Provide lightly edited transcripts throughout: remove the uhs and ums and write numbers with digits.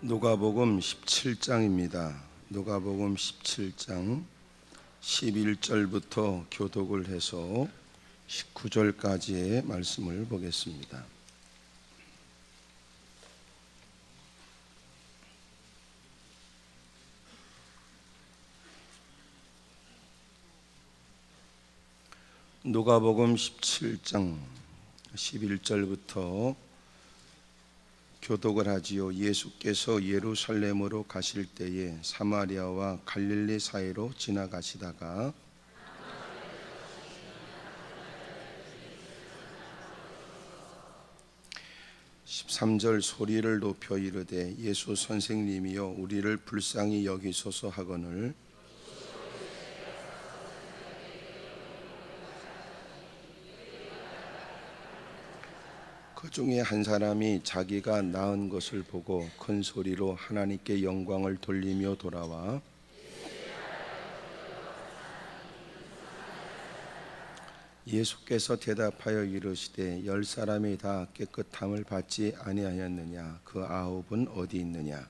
누가복음 17장입니다. 누가복음 17장 11절부터 교독을 해서 19절까지의 말씀을 보겠습니다. 누가복음 17장 11절부터 교독을 하지요. 예수께서 예루살렘으로 가실 때에 사마리아와 갈릴리 사이로 지나가시다가 13절 소리를 높여 이르되 예수 선생님이여 우리를 불쌍히 여기소서 하거늘 그 중에 한 사람이 자기가 낳은 것을 보고 큰 소리로 하나님께 영광을 돌리며 돌아와 예수께서 대답하여 이르시되 10사람이 다 깨끗함을 받지 아니하였느냐? 그 9은 어디 있느냐?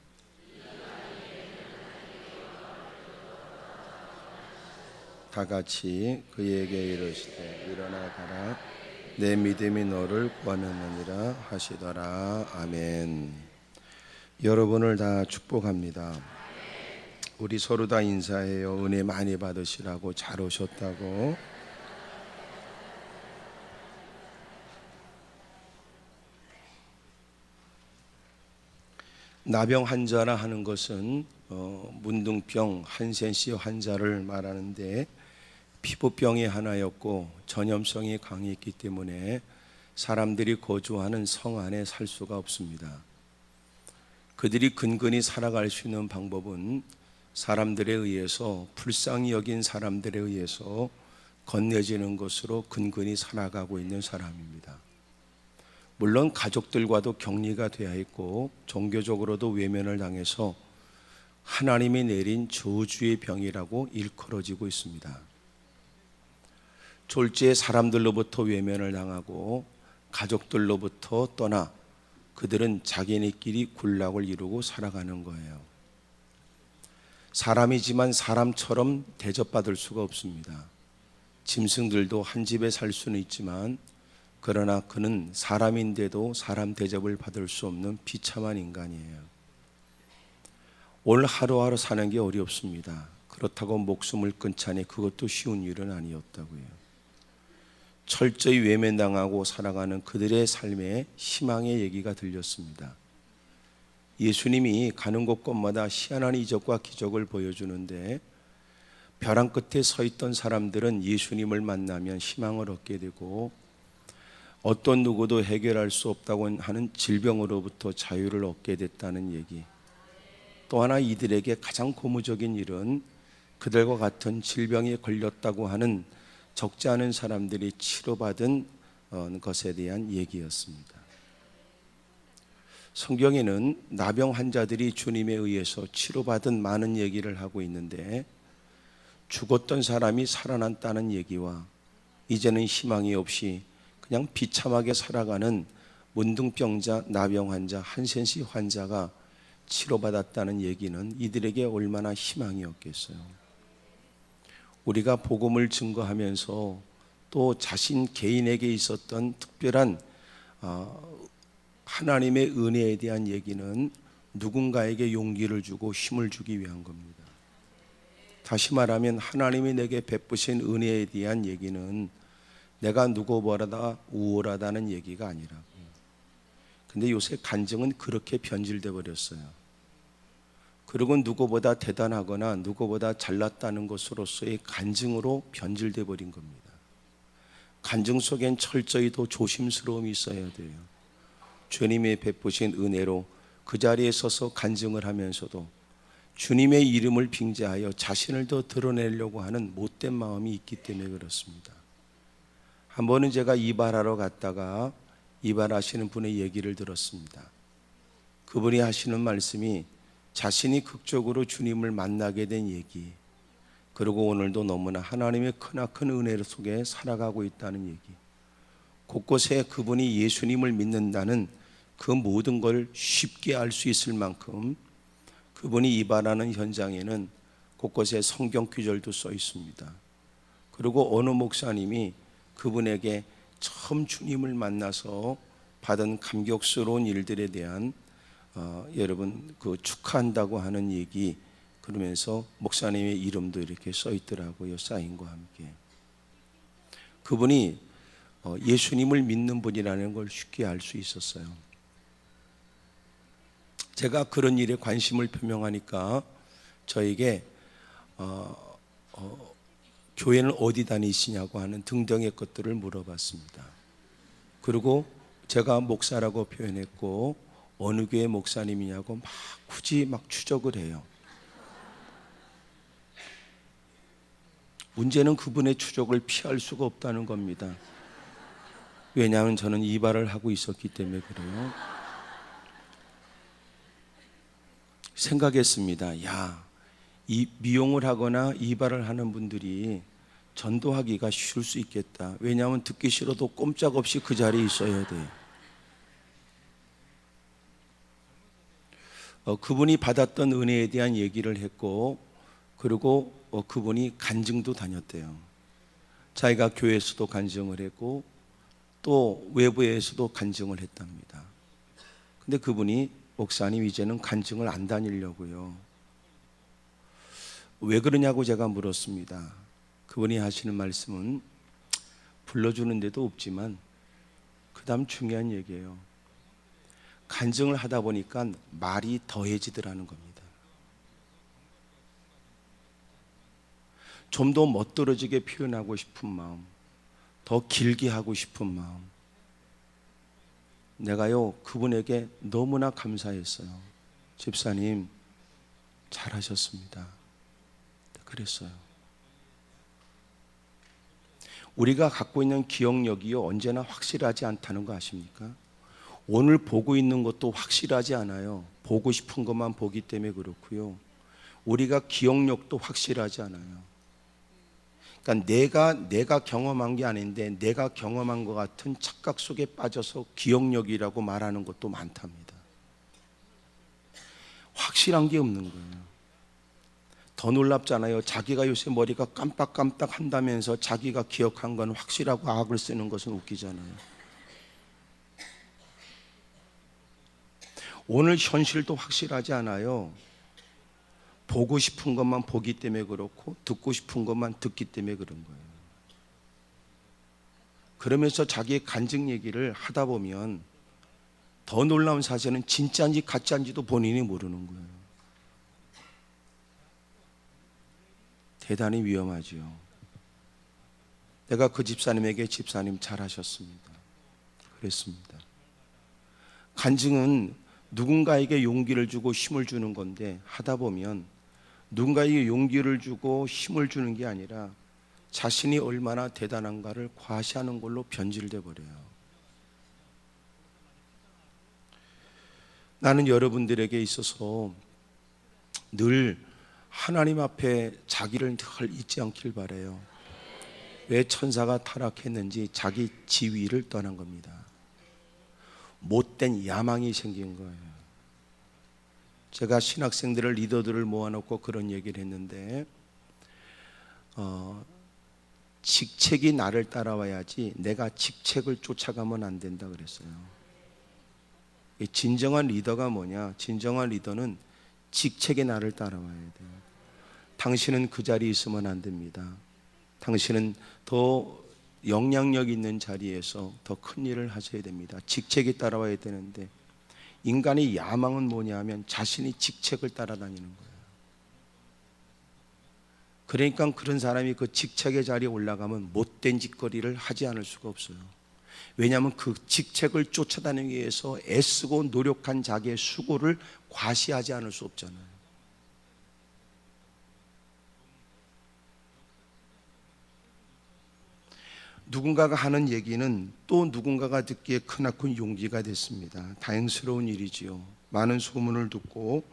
다 같이 그에게 이르시되 일어나 가라 내 믿음이 너를 구하느니라 하시더라. 아멘. 여러분을 다 축복합니다. 우리 서로 다 인사해요. 은혜 많이 받으시라고. 잘 오셨다고. 나병 환자라 하는 것은 문둥병 한센시 환자를 말하는데 피부병이 하나였고 전염성이 강했기 때문에 사람들이 거주하는 성 안에 살 수가 없습니다. 그들이 근근히 살아갈 수 있는 방법은 사람들에 의해서 불쌍히 여긴 사람들에 의해서 건네지는 것으로 근근히 살아가고 있는 사람입니다. 물론 가족들과도 격리가 되어 있고 종교적으로도 외면을 당해서 하나님이 내린 저주의 병이라고 일컬어지고 있습니다. 졸지에 사람들로부터 외면을 당하고 가족들로부터 떠나 그들은 자기네끼리 굴락을 이루고 살아가는 거예요. 사람이지만 사람처럼 대접받을 수가 없습니다. 짐승들도 한 집에 살 수는 있지만 그러나 그는 사람인데도 사람 대접을 받을 수 없는 비참한 인간이에요. 오늘 하루하루 사는 게 어렵습니다. 그렇다고 목숨을 끊자니 그것도 쉬운 일은 아니었다고요. 철저히 외면당하고 살아가는 그들의 삶에 희망의 얘기가 들렸습니다. 예수님이 가는 곳곳마다 희한한 이적과 기적을 보여주는데 벼랑 끝에 서 있던 사람들은 예수님을 만나면 희망을 얻게 되고 어떤 누구도 해결할 수 없다고 하는 질병으로부터 자유를 얻게 됐다는 얘기. 또 하나 이들에게 가장 고무적인 일은 그들과 같은 질병에 걸렸다고 하는 적지 않은 사람들이 치료받은 것에 대한 얘기였습니다. 성경에는 나병 환자들이 주님에 의해서 치료받은 많은 얘기를 하고 있는데 죽었던 사람이 살아났다는 얘기와 이제는 희망이 없이 그냥 비참하게 살아가는 문둥병자, 나병 환자, 한센시 환자가 치료받았다는 얘기는 이들에게 얼마나 희망이었겠어요. 우리가 복음을 증거하면서 또 자신 개인에게 있었던 특별한 하나님의 은혜에 대한 얘기는 누군가에게 용기를 주고 힘을 주기 위한 겁니다. 다시 말하면 하나님이 내게 베푸신 은혜에 대한 얘기는 내가 누구보다 우월하다는 얘기가 아니라고. 근데 요새 간증은 그렇게 변질돼 버렸어요. 그리고 누구보다 대단하거나 누구보다 잘났다는 것으로서의 간증으로 변질돼 버린 겁니다. 간증 속엔 철저히 더 조심스러움이 있어야 돼요. 주님의 베푸신 은혜로 그 자리에 서서 간증을 하면서도 주님의 이름을 빙자하여 자신을 더 드러내려고 하는 못된 마음이 있기 때문에 그렇습니다. 한 번은 제가 이발하러 갔다가 이발하시는 분의 얘기를 들었습니다. 그분이 하시는 말씀이 자신이 극적으로 주님을 만나게 된 얘기, 그리고 오늘도 너무나 하나님의 크나큰 은혜 속에 살아가고 있다는 얘기, 곳곳에 그분이 예수님을 믿는다는 그 모든 걸 쉽게 알 수 있을 만큼 그분이 이발하는 현장에는 곳곳에 성경 구절도 써 있습니다. 그리고 어느 목사님이 그분에게 처음 주님을 만나서 받은 감격스러운 일들에 대한 여러분 그 축하한다고 하는 얘기, 그러면서 목사님의 이름도 이렇게 써 있더라고요. 사인과 함께. 그분이 예수님을 믿는 분이라는 걸 쉽게 알 수 있었어요. 제가 그런 일에 관심을 표명하니까 저에게 교회는 어디 다니시냐고 하는 등등의 것들을 물어봤습니다. 그리고 제가 목사라고 표현했고 어느 교회 목사님이냐고 막 굳이 막 추적을 해요. 문제는 그분의 추적을 피할 수가 없다는 겁니다. 왜냐하면 저는 이발을 하고 있었기 때문에 그래요. 생각했습니다. 야, 이 미용을 하거나 이발을 하는 분들이 전도하기가 쉬울 수 있겠다. 왜냐하면 듣기 싫어도 꼼짝없이 그 자리에 있어야 돼. 그분이 받았던 은혜에 대한 얘기를 했고, 그리고 그분이 간증도 다녔대요. 자기가 교회에서도 간증을 했고 또 외부에서도 간증을 했답니다. 근데 그분이 목사님 이제는 간증을 안 다니려고요. 왜 그러냐고 제가 물었습니다. 그분이 하시는 말씀은 불러주는 데도 없지만 그 다음 중요한 얘기예요. 간증을 하다 보니까 말이 더해지더라는 겁니다. 좀 더 멋들어지게 표현하고 싶은 마음, 더 길게 하고 싶은 마음. 내가요 그분에게 너무나 감사했어요. 집사님 잘하셨습니다. 그랬어요. 우리가 갖고 있는 기억력이요 언제나 확실하지 않다는 거 아십니까? 오늘 보고 있는 것도 확실하지 않아요. 보고 싶은 것만 보기 때문에 그렇고요. 우리가 기억력도 확실하지 않아요. 그러니까 내가 경험한 게 아닌데 내가 경험한 것 같은 착각 속에 빠져서 기억력이라고 말하는 것도 많답니다. 확실한 게 없는 거예요. 더 놀랍잖아요. 자기가 요새 머리가 깜빡깜빡 한다면서 자기가 기억한 건 확실하고 악을 쓰는 것은 웃기잖아요. 오늘 현실도 확실하지 않아요. 보고 싶은 것만 보기 때문에 그렇고 듣고 싶은 것만 듣기 때문에 그런 거예요. 그러면서 자기의 간증 얘기를 하다 보면 더 놀라운 사실은 진짜인지 가짜인지도 본인이 모르는 거예요. 대단히 위험하지요. 내가 그 집사님에게 집사님 잘하셨습니다. 그랬습니다. 간증은 누군가에게 용기를 주고 힘을 주는 건데 하다 보면 누군가에게 용기를 주고 힘을 주는 게 아니라 자신이 얼마나 대단한가를 과시하는 걸로 변질돼 버려요. 나는 여러분들에게 있어서 늘 하나님 앞에 자기를 늘 잊지 않길 바라요. 왜 천사가 타락했는지 자기 지위를 떠난 겁니다. 못된 야망이 생긴 거예요. 제가 신학생들을 리더들을 모아놓고 그런 얘기를 했는데 직책이 나를 따라와야지 내가 직책을 쫓아가면 안 된다 그랬어요. 진정한 리더가 뭐냐? 진정한 리더는 직책이 나를 따라와야 돼요. 당신은 그 자리에 있으면 안 됩니다. 당신은 더 영향력 있는 자리에서 더 큰 일을 하셔야 됩니다. 직책이 따라와야 되는데 인간의 야망은 뭐냐 하면 자신이 직책을 따라다니는 거예요. 그러니까 그런 사람이 그 직책의 자리에 올라가면 못된 짓거리를 하지 않을 수가 없어요. 왜냐하면 그 직책을 쫓아다니기 위해서 애쓰고 노력한 자기의 수고를 과시하지 않을 수 없잖아요. 누군가가 하는 얘기는 또 누군가가 듣기에 크나큰 용기가 됐습니다. 다행스러운 일이지요. 많은 소문을 듣고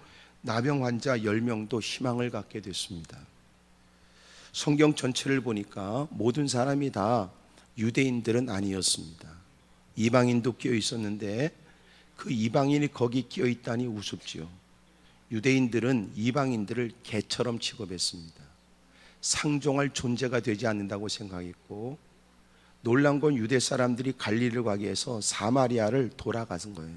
나병 환자 10명도 희망을 갖게 됐습니다. 성경 전체를 보니까 모든 사람이 다 유대인들은 아니었습니다. 이방인도 끼어 있었는데 그 이방인이 거기 끼어 있다니 우습지요. 유대인들은 이방인들을 개처럼 취급했습니다. 상종할 존재가 되지 않는다고 생각했고, 놀란 건 유대 사람들이 갈릴리를 가기 위해서 사마리아를 돌아가신 거예요.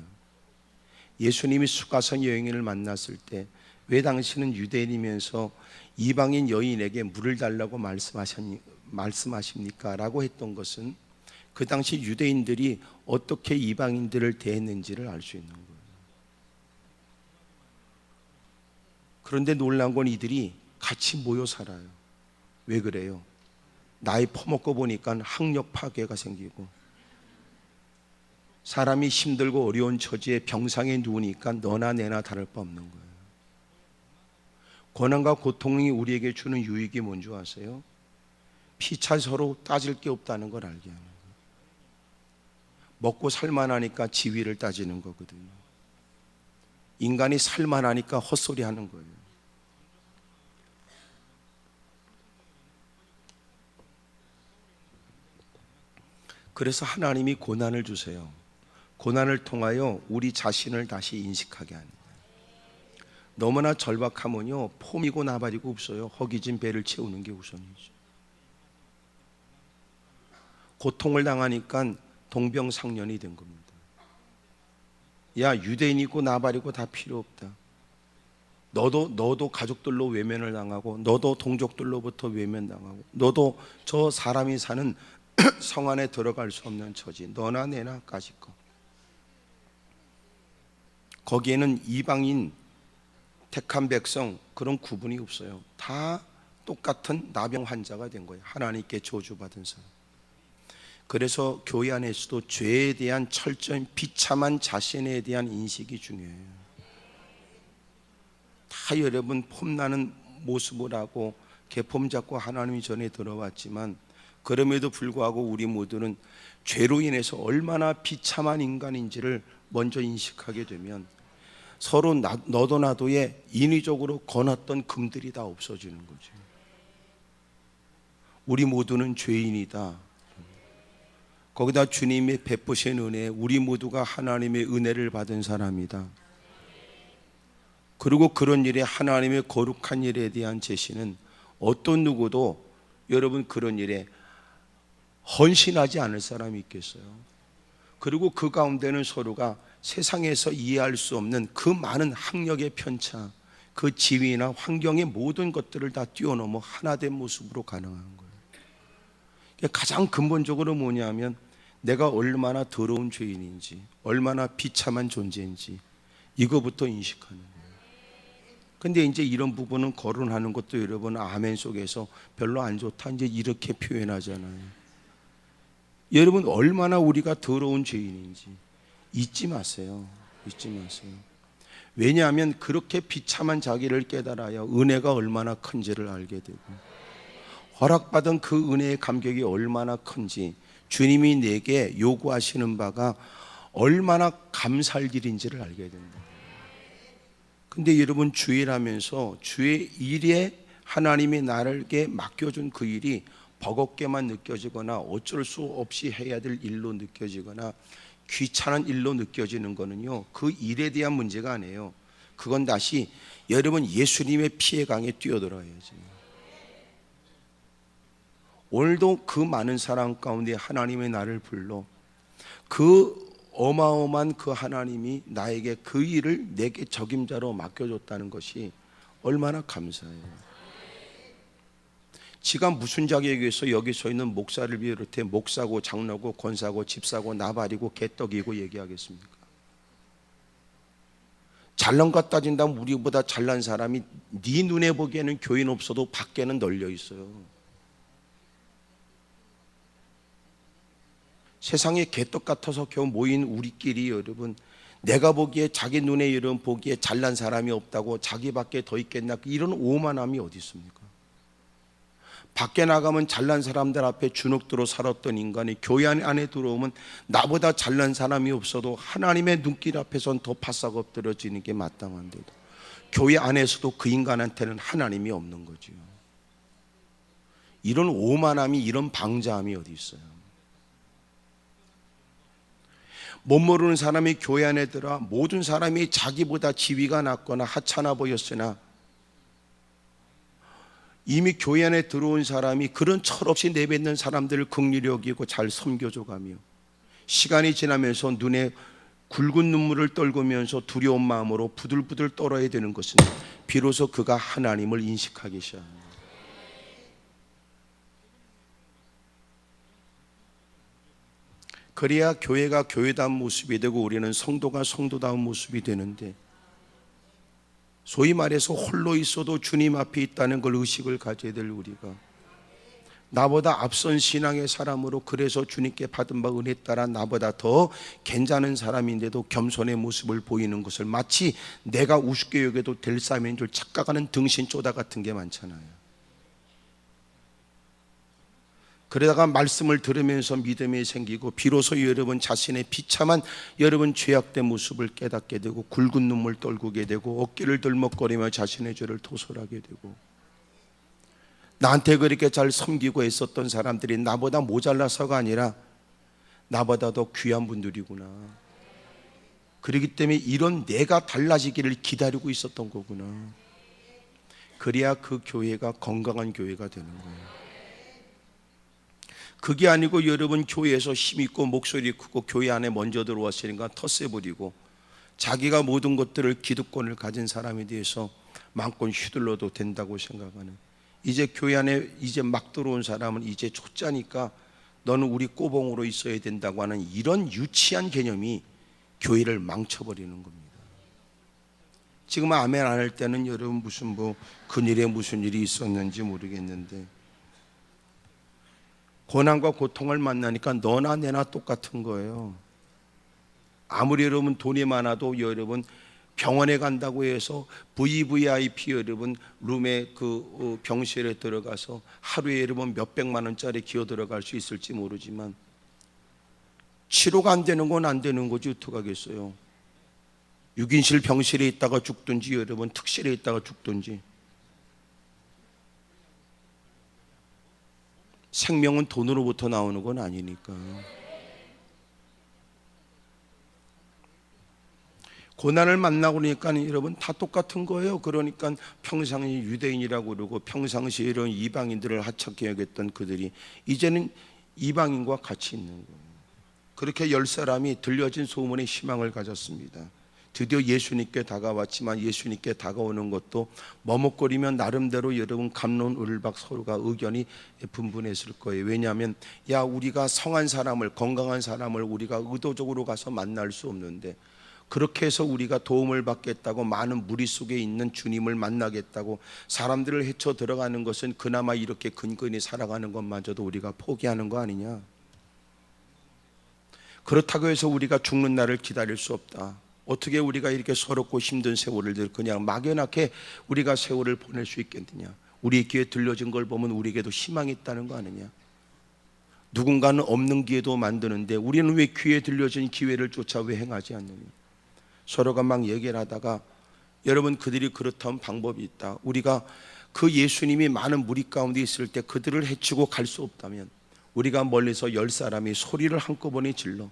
예수님이 수가성 여인을 만났을 때 왜 당신은 유대인이면서 이방인 여인에게 물을 달라고 말씀하십니까? 라고 했던 것은 그 당시 유대인들이 어떻게 이방인들을 대했는지를 알 수 있는 거예요. 그런데 놀란 건 이들이 같이 모여 살아요. 왜 그래요? 나이 퍼먹고 보니까 학력 파괴가 생기고, 사람이 힘들고 어려운 처지에 병상에 누우니까 너나 내나 다를 바 없는 거예요. 고난과 고통이 우리에게 주는 유익이 뭔지 아세요? 피차 서로 따질 게 없다는 걸 알게 하는 거예요. 먹고 살만하니까 지위를 따지는 거거든요. 인간이 살만하니까 헛소리 하는 거예요. 그래서 하나님이 고난을 주세요. 고난을 통하여 우리 자신을 다시 인식하게 합니다. 너무나 절박하면요, 폼이고 나발이고 없어요. 허기진 배를 채우는 게 우선이죠. 고통을 당하니까 동병상련이 된 겁니다. 야, 유대인이고 나발이고 다 필요 없다. 너도 가족들로 외면을 당하고, 너도 동족들로부터 외면당하고, 너도 저 사람이 사는 성 안에 들어갈 수 없는 처지, 너나 내나 까짓 거. 거기에는 이방인, 택한 백성 그런 구분이 없어요. 다 똑같은 나병 환자가 된 거예요. 하나님께 저주받은 사람. 그래서 교회 안에서도 죄에 대한 철저히 비참한 자신에 대한 인식이 중요해요. 다 여러분 폼나는 모습을 하고 개폼 잡고 하나님이 전에 들어왔지만, 그럼에도 불구하고 우리 모두는 죄로 인해서 얼마나 비참한 인간인지를 먼저 인식하게 되면 서로 너도 나도의 인위적으로 거놨던 금들이 다 없어지는 거죠. 우리 모두는 죄인이다. 거기다 주님의 베푸신 은혜, 우리 모두가 하나님의 은혜를 받은 사람이다. 그리고 그런 일에 하나님의 거룩한 일에 대한 제시는 어떤 누구도 여러분 그런 일에 헌신하지 않을 사람이 있겠어요? 그리고 그 가운데는 서로가 세상에서 이해할 수 없는 그 많은 학력의 편차, 그 지위나 환경의 모든 것들을 다 뛰어넘어 하나된 모습으로 가능한 거예요. 가장 근본적으로 뭐냐면 내가 얼마나 더러운 죄인인지, 얼마나 비참한 존재인지 이거부터 인식하는 거예요. 근데 이제 이런 부분은 거론하는 것도 여러분 아멘 속에서 별로 안 좋다 이제 이렇게 표현하잖아요. 여러분 얼마나 우리가 더러운 죄인인지 잊지 마세요. 잊지 마세요. 왜냐하면 그렇게 비참한 자기를 깨달아야 은혜가 얼마나 큰지를 알게 되고, 허락받은 그 은혜의 감격이 얼마나 큰지, 주님이 내게 요구하시는 바가 얼마나 감사할 일인지를 알게 된다. 근데 여러분 주일하면서 주의 일에 하나님이 나에게 맡겨준 그 일이 버겁게만 느껴지거나 어쩔 수 없이 해야 될 일로 느껴지거나 귀찮은 일로 느껴지는 거는요, 그 일에 대한 문제가 아니에요. 그건 다시 여러분 예수님의 피의 강에 뛰어들어야지. 오늘도 그 많은 사람 가운데 하나님의 나를 불러 그 어마어마한 그 하나님이 나에게 그 일을 내게 적임자로 맡겨줬다는 것이 얼마나 감사해요. 지가 무슨 자격에 의해서 여기 서 있는 목사를 비롯해 목사고 장로고 권사고 집사고 나발이고 개떡이고 얘기하겠습니까? 잘난 것 따진다면 우리보다 잘난 사람이 네 눈에 보기에는 교인 없어도 밖에는 널려 있어요. 세상에 개떡 같아서 겨우 모인 우리끼리 여러분, 내가 보기에 자기 눈에 여러분 보기에 잘난 사람이 없다고 자기밖에 더 있겠나, 이런 오만함이 어디 있습니까? 밖에 나가면 잘난 사람들 앞에 주눅들어 살았던 인간이 교회 안에 들어오면 나보다 잘난 사람이 없어도 하나님의 눈길 앞에선 더 바싹 엎드려지는 게 마땅한데도 교회 안에서도 그 인간한테는 하나님이 없는 거죠. 이런 오만함이, 이런 방자함이 어디 있어요? 못 모르는 사람이 교회 안에 들어 모든 사람이 자기보다 지위가 낮거나 하찮아 보였으나 이미 교회 안에 들어온 사람이 그런 철없이 내뱉는 사람들을 긍휼히 여기고 잘 섬겨줘가며 시간이 지나면서 눈에 굵은 눈물을 떨구면서 두려운 마음으로 부들부들 떨어야 되는 것은 비로소 그가 하나님을 인식하기 시작합니다. 그래야 교회가 교회다운 모습이 되고 우리는 성도가 성도다운 모습이 되는데, 소위 말해서 홀로 있어도 주님 앞에 있다는 걸 의식을 가져야 될 우리가 나보다 앞선 신앙의 사람으로 그래서 주님께 받은 바 은혜 따라 나보다 더 괜찮은 사람인데도 겸손의 모습을 보이는 것을 마치 내가 우습게 여겨도 될 사람인 줄 착각하는 등신쪼다 같은 게 많잖아요. 그러다가 말씀을 들으면서 믿음이 생기고 비로소 여러분 자신의 비참한 여러분 죄악된 모습을 깨닫게 되고 굵은 눈물 떨구게 되고 어깨를 들먹거리며 자신의 죄를 토설하게 되고, 나한테 그렇게 잘 섬기고 애썼던 사람들이 나보다 모자라서가 아니라 나보다 더 귀한 분들이구나. 그렇기 때문에 이런 내가 달라지기를 기다리고 있었던 거구나. 그래야 그 교회가 건강한 교회가 되는 거예요. 그게 아니고 여러분 교회에서 힘있고 목소리 크고 교회 안에 먼저 들어왔으니까 텃세 부리고 자기가 모든 것들을 기득권을 가진 사람에 대해서 마음껏 휘둘러도 된다고 생각하는, 이제 교회 안에 이제 막 들어온 사람은 이제 초짜니까 너는 우리 꼬봉으로 있어야 된다고 하는 이런 유치한 개념이 교회를 망쳐버리는 겁니다. 지금 아멘 안 할 때는 여러분 무슨 근일에 무슨 일이 있었는지 모르겠는데, 고난과 고통을 만나니까 너나 내나 똑같은 거예요. 아무리 여러분 돈이 많아도 여러분 병원에 간다고 해서 VVIP 여러분 룸에 그 병실에 들어가서 하루에 여러분 몇백만 원짜리 기어 들어갈 수 있을지 모르지만 치료가 안 되는 건 안 되는 거지 어떡하겠어요. 6인실 병실에 있다가 죽든지 여러분 특실에 있다가 죽든지, 생명은 돈으로부터 나오는 건 아니니까. 고난을 만나고 그러니까 여러분 다 똑같은 거예요. 그러니까 평상시 유대인이라고 그러고 평상시에 이런 이방인들을 하찮게 여겼던 그들이 이제는 이방인과 같이 있는 거예요. 그렇게 10사람이 들려진 소문에 희망을 가졌습니다. 드디어 예수님께 다가왔지만 예수님께 다가오는 것도 머뭇거리면 나름대로 여러분 갑론을박 서로가 의견이 분분했을 거예요. 왜냐하면 야 우리가 성한 사람을 건강한 사람을 우리가 의도적으로 가서 만날 수 없는데, 그렇게 해서 우리가 도움을 받겠다고 많은 무리 속에 있는 주님을 만나겠다고 사람들을 헤쳐 들어가는 것은 그나마 이렇게 근근히 살아가는 것마저도 우리가 포기하는 거 아니냐. 그렇다고 해서 우리가 죽는 날을 기다릴 수 없다. 어떻게 우리가 이렇게 서럽고 힘든 세월을 그냥 막연하게 우리가 세월을 보낼 수 있겠느냐. 우리 귀에 들려진 걸 보면 우리에게도 희망이 있다는 거 아니냐. 누군가는 없는 기회도 만드는데 우리는 왜 귀에 들려진 기회를 쫓아 왜 행하지 않느냐. 서로가 막 얘기를 하다가 여러분 그들이 그렇다면 방법이 있다. 우리가 그 예수님이 많은 무리 가운데 있을 때 그들을 해치고 갈 수 없다면 우리가 멀리서 10사람이 소리를 한꺼번에 질러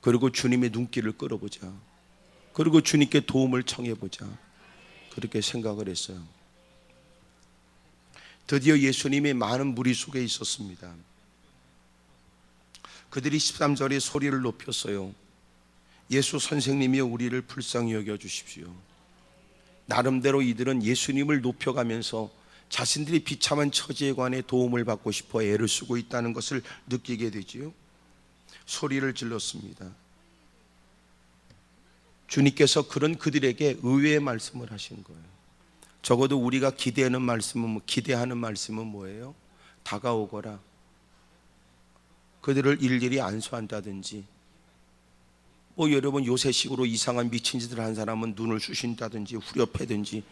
그리고 주님의 눈길을 끌어보자. 그리고 주님께 도움을 청해보자. 그렇게 생각을 했어요. 드디어 예수님이 많은 무리 속에 있었습니다. 그들이 13절에 소리를 높였어요. 예수 선생님이 우리를 불쌍히 여겨주십시오. 나름대로 이들은 예수님을 높여가면서 자신들이 비참한 처지에 관해 도움을 받고 싶어 애를 쓰고 있다는 것을 느끼게 되지요. 소리를 질렀습니다. 주님께서 그런 그들에게 의외의 말씀을 하신 거예요. 적어도 우리가 기대하는 말씀은 뭐예요? 다가오거라. 그들을 일일이 안수한다든지, 여러분 요새식으로 이상한 미친 짓을 한 사람은 눈을 쑤신다든지 후려패든지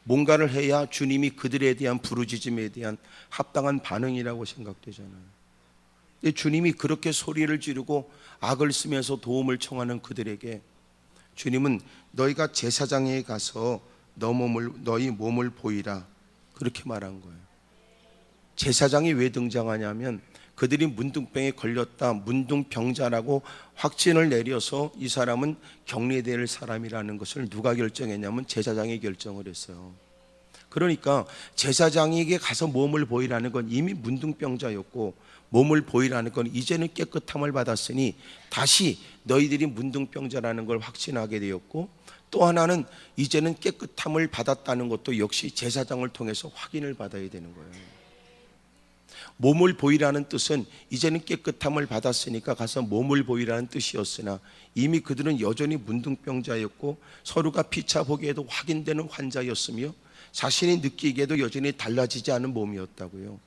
뭔가를 해야 주님이 그들에 대한 부르짖음에 대한 합당한 반응이라고 생각되잖아요. 근데 주님이 그렇게 소리를 지르고 악을 쓰면서 도움을 청하는 그들에게 주님은 너희가 제사장에 가서 너희 몸을 보이라 그렇게 말한 거예요. 제사장이 왜 등장하냐면 그들이 문둥병에 걸렸다, 문둥병자라고 확진을 내려서 이 사람은 격리될 사람이라는 것을 누가 결정했냐면 제사장이 결정을 했어요. 그러니까 제사장에게 가서 몸을 보이라는 건 이미 문둥병자였고, 몸을 보이라는 건 이제는 깨끗함을 받았으니 다시 너희들이 문둥병자라는 걸 확신하게 되었고, 또 하나는 이제는 깨끗함을 받았다는 것도 역시 제사장을 통해서 확인을 받아야 되는 거예요. 몸을 보이라는 뜻은 이제는 깨끗함을 받았으니까 가서 몸을 보이라는 뜻이었으나, 이미 그들은 여전히 문둥병자였고 서로가 피차 보기에도 확인되는 환자였으며 자신이 느끼기에도 여전히 달라지지 않은 몸이었다고요.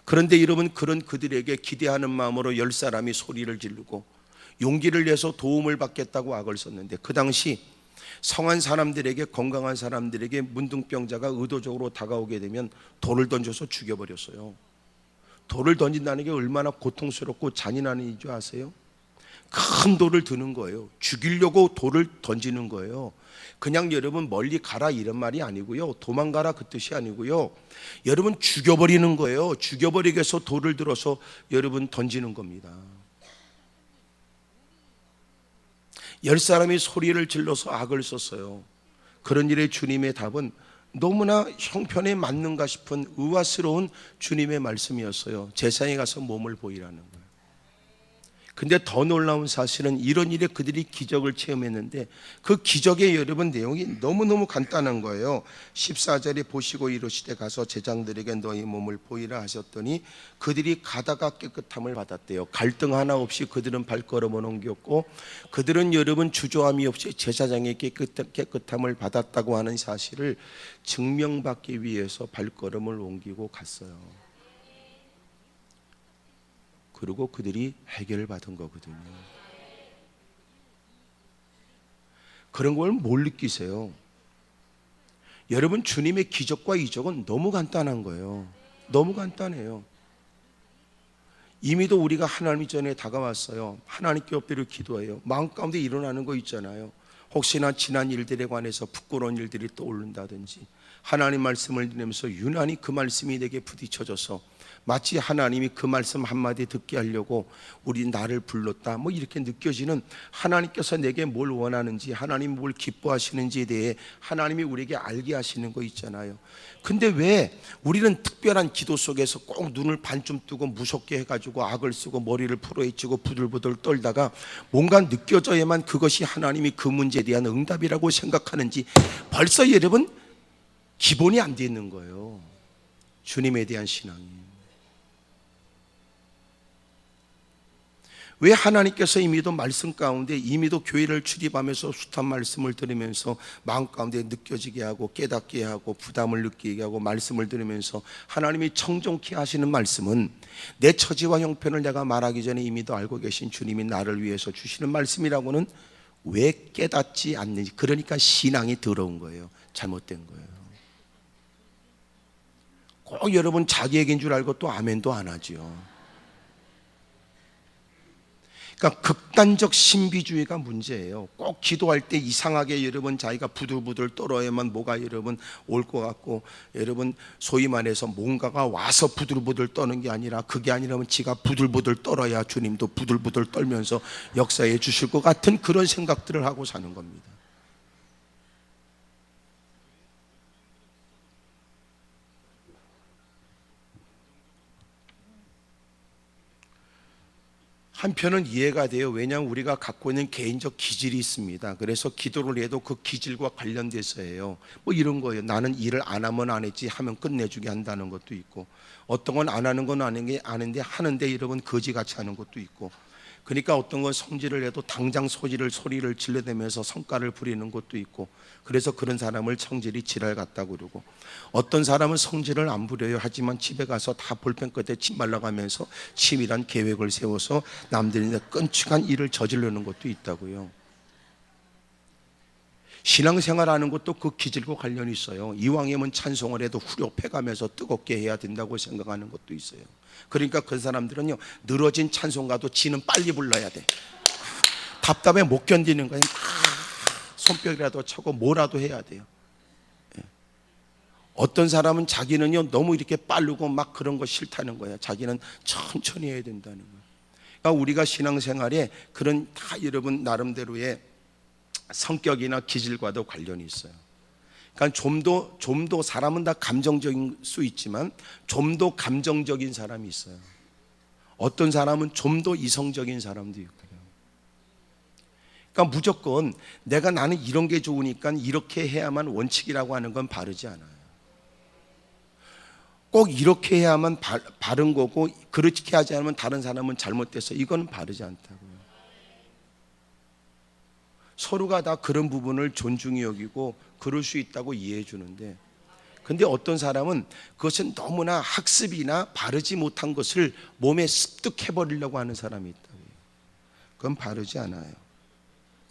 그런데 여러분, 그런 그들에게 기대하는 마음으로 10사람이 소리를 지르고 용기를 내서 도움을 받겠다고 악을 썼는데, 그 당시 성한 사람들에게, 건강한 사람들에게 문둥병자가 의도적으로 다가오게 되면 돌을 던져서 죽여버렸어요. 돌을 던진다는 게 얼마나 고통스럽고 잔인한 일인 줄 아세요? 큰 돌을 드는 거예요. 죽이려고 돌을 던지는 거예요. 그냥 여러분 멀리 가라 이런 말이 아니고요, 도망가라 그 뜻이 아니고요, 여러분 죽여버리는 거예요. 죽여버리기 위해서 돌을 들어서 여러분 던지는 겁니다. 10사람이 소리를 질러서 악을 썼어요. 그런 일에 주님의 답은 너무나 형편에 맞는가 싶은 의아스러운 주님의 말씀이었어요. 제사장에 가서 몸을 보이라는 거예요. 근데 더 놀라운 사실은 이런 일에 그들이 기적을 체험했는데, 그 기적의 여러분 내용이 너무너무 간단한 거예요. 14절에 보시고 이르시되 가서 제장들에게 너희 몸을 보이라 하셨더니 그들이 가다가 깨끗함을 받았대요. 갈등 하나 없이 그들은 발걸음을 옮겼고, 그들은 여러분 주저함이 없이 제사장의 깨끗함을 받았다고 하는 사실을 증명받기 위해서 발걸음을 옮기고 갔어요. 그리고 그들이 해결을 받은 거거든요. 그런 걸 뭘 느끼세요? 여러분, 주님의 기적과 이적은 너무 간단한 거예요. 너무 간단해요. 이미도 우리가 하나님 전에 다가왔어요. 하나님께 엎드려 기도해요. 마음 가운데 일어나는 거 있잖아요. 혹시나 지난 일들에 관해서 부끄러운 일들이 떠오른다든지, 하나님 말씀을 들으면서 유난히 그 말씀이 내게 부딪혀져서 마치 하나님이 그 말씀 한마디 듣게 하려고 우리 나를 불렀다, 뭐 이렇게 느껴지는, 하나님께서 내게 뭘 원하는지, 하나님 뭘 기뻐하시는지에 대해 하나님이 우리에게 알게 하시는 거 있잖아요. 근데 왜 우리는 특별한 기도 속에서 꼭 눈을 반쯤 뜨고 무섭게 해가지고 악을 쓰고 머리를 풀어헤치고 부들부들 떨다가 뭔가 느껴져야만 그것이 하나님이 그 문제에 대한 응답이라고 생각하는지 벌써 여러분 기본이 안 돼 있는 거예요. 주님에 대한 신앙이. 왜 하나님께서 이미도 말씀 가운데, 이미도 교회를 출입하면서 숱한 말씀을 들으면서 마음 가운데 느껴지게 하고 깨닫게 하고 부담을 느끼게 하고 말씀을 들으면서 하나님이 청정케 하시는 말씀은, 내 처지와 형편을 내가 말하기 전에 이미도 알고 계신 주님이 나를 위해서 주시는 말씀이라고는 왜 깨닫지 않는지. 그러니까 신앙이 더러운 거예요. 잘못된 거예요. 꼭 여러분 자기 얘기인 줄 알고 또 아멘도 안 하죠. 그러니까 극단적 신비주의가 문제예요. 꼭 기도할 때 이상하게 여러분 자기가 부들부들 떨어야만 뭐가 여러분 올 것 같고, 여러분 소위 말해서 뭔가가 와서 부들부들 떠는 게 아니라, 그게 아니라면 지가 부들부들 떨어야 주님도 부들부들 떨면서 역사해 주실 것 같은 그런 생각들을 하고 사는 겁니다. 한편은 이해가 돼요. 왜냐하면 우리가 갖고 있는 개인적 기질이 있습니다. 그래서 기도를 해도 그 기질과 관련돼서 해요. 뭐 이런 거예요. 나는 일을 안 하면 안 했지 하면 끝내주게 한다는 것도 있고, 어떤 건 안 하는 건 아는데 하는데 여러분 거지같이 하는 것도 있고, 그러니까 어떤 건 성질을 해도 당장 소리를 질러대면서 성과를 부리는 것도 있고, 그래서 그런 사람을 성질이 지랄 같다고 그러고, 어떤 사람은 성질을 안 부려요. 하지만 집에 가서 다 볼펜 끝에 침 말라가면서 치밀한 계획을 세워서 남들이 끔찍한 일을 저지르는 것도 있다고요. 신앙생활하는 것도 그 기질과 관련이 있어요. 이왕이면 찬송을 해도 후렴해가면서 뜨겁게 해야 된다고 생각하는 것도 있어요. 그러니까 그 사람들은요, 늘어진 찬송가도 지는 빨리 불러야 돼. 답답해 못 견디는 거예요. 손뼉이라도 차고 뭐라도 해야 돼요. 어떤 사람은 자기는요 너무 이렇게 빠르고 막 그런 거 싫다는 거야. 자기는 천천히 해야 된다는 거야. 그러니까 우리가 신앙생활에 그런 다 여러분 나름대로의 성격이나 기질과도 관련이 있어요. 그러니까 좀 더 사람은 다 감정적인 수 있지만 좀 더 감정적인 사람이 있어요. 어떤 사람은 좀 더 이성적인 사람도 있고요. 그러니까 무조건 나는 이런 게 좋으니까 이렇게 해야만 원칙이라고 하는 건 바르지 않아요. 꼭 이렇게 해야만 바른 거고 그렇게 하지 않으면 다른 사람은 잘못됐어. 이건 바르지 않다고요. 서로가 다 그런 부분을 존중히 여기고 그럴 수 있다고 이해해 주는데, 근데 어떤 사람은 그것은 너무나 학습이나 바르지 못한 것을 몸에 습득해 버리려고 하는 사람이 있다고요. 그건 바르지 않아요.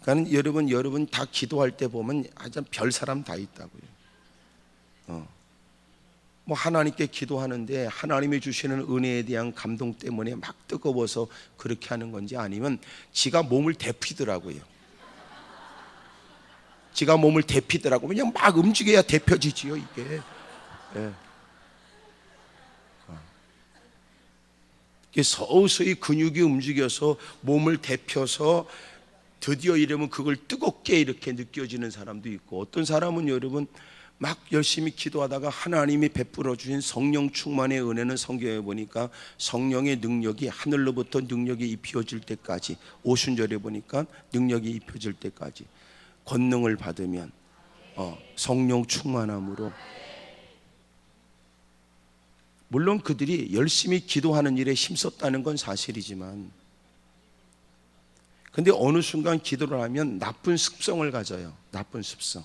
그러니까 여러분 다 기도할 때 보면 아주 별 사람 다 있다고요. 뭐 하나님께 기도하는데 하나님이 주시는 은혜에 대한 감동 때문에 막 뜨거워서 그렇게 하는 건지, 아니면 지가 몸을 데피더라고요. 지가 몸을 데피더라고. 그냥 막 움직여야 데펴지지요 이게. 예. 이게 서서히 근육이 움직여서 몸을 데펴서 드디어 이러면 그걸 뜨겁게 이렇게 느껴지는 사람도 있고, 어떤 사람은 여러분 막 열심히 기도하다가 하나님이 베풀어 주신 성령 충만의 은혜는 성경에 보니까 성령의 능력이 하늘로부터 능력이 입혀질 때까지, 오순절에 보니까 능력이 입혀질 때까지 권능을 받으면 성령 충만함으로, 물론 그들이 열심히 기도하는 일에 힘썼다는 건 사실이지만, 근데 어느 순간 기도를 하면 나쁜 습성을 가져요. 나쁜 습성.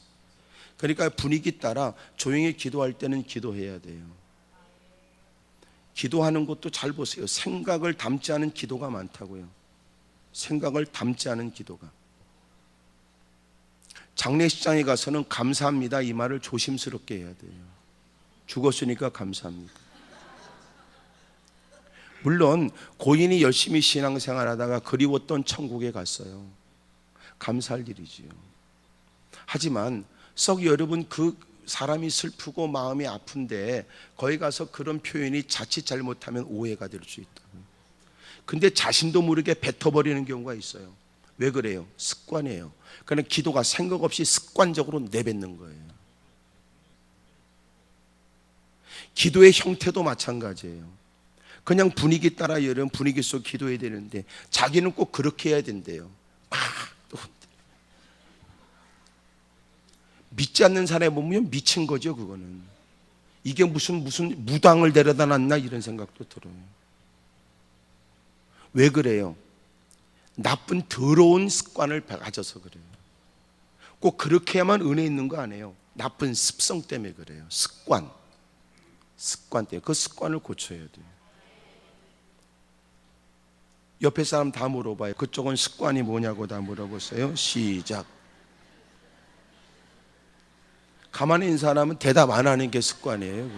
그러니까 분위기 따라 조용히 기도할 때는 기도해야 돼요. 기도하는 것도 잘 보세요. 생각을 담지 않은 기도가 많다고요. 생각을 담지 않은 기도가. 장례식장에 가서는 감사합니다 이 말을 조심스럽게 해야 돼요. 죽었으니까 감사합니다. 물론 고인이 열심히 신앙생활하다가 그리웠던 천국에 갔어요. 감사할 일이지요. 하지만 썩 여러분 그 사람이 슬프고 마음이 아픈데 거기 가서 그런 표현이 자칫 잘못하면 오해가 될 수 있다. 근데 자신도 모르게 뱉어버리는 경우가 있어요. 왜 그래요? 습관이에요. 그러니까 기도가 생각 없이 습관적으로 내뱉는 거예요. 기도의 형태도 마찬가지예요. 그냥 분위기 따라 여러분 분위기 속 기도해야 되는데 자기는 꼭 그렇게 해야 된대요. 믿지 않는 사람에 보면 미친 거죠. 그거는 이게 무슨 무당을 데려다 놨나 이런 생각도 들어요. 왜 그래요? 나쁜 더러운 습관을 가져서 그래요. 꼭 그렇게 해야만 은혜 있는 거 아니에요. 나쁜 습성 때문에 그래요. 습관 때문에. 그 습관을 고쳐야 돼요. 옆에 사람 다 물어봐요. 그쪽은 습관이 뭐냐고 다 물어보세요. 시작. 가만히 있는 사람은 대답 안 하는 게 습관이에요.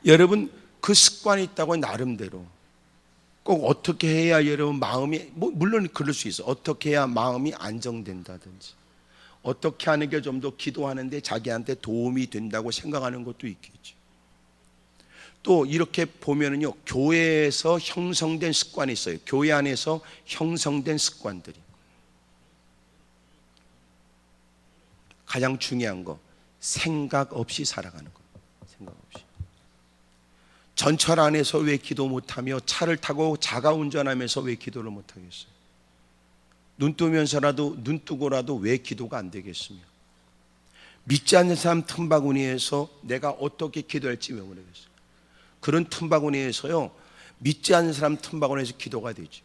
여러분 그 습관이 있다고 나름대로 꼭 어떻게 해야 여러분 마음이 물론 그럴 수 있어. 어떻게 해야 마음이 안정된다든지, 어떻게 하는 게 좀 더 기도하는데 자기한테 도움이 된다고 생각하는 것도 있겠죠. 또 이렇게 보면은요, 교회에서 형성된 습관이 있어요. 교회 안에서 형성된 습관들이. 가장 중요한 거, 생각 없이 살아가는 거. 생각 없이. 전철 안에서 왜 기도 못하며 차를 타고 자가 운전하면서 왜 기도를 못하겠어요? 눈 뜨고라도 왜 기도가 안 되겠으며? 믿지 않는 사람 틈바구니에서 내가 어떻게 기도할지 왜 모르겠어요? 그런 틈바구니에서요, 믿지 않는 사람 틈바구니에서 기도가 되죠.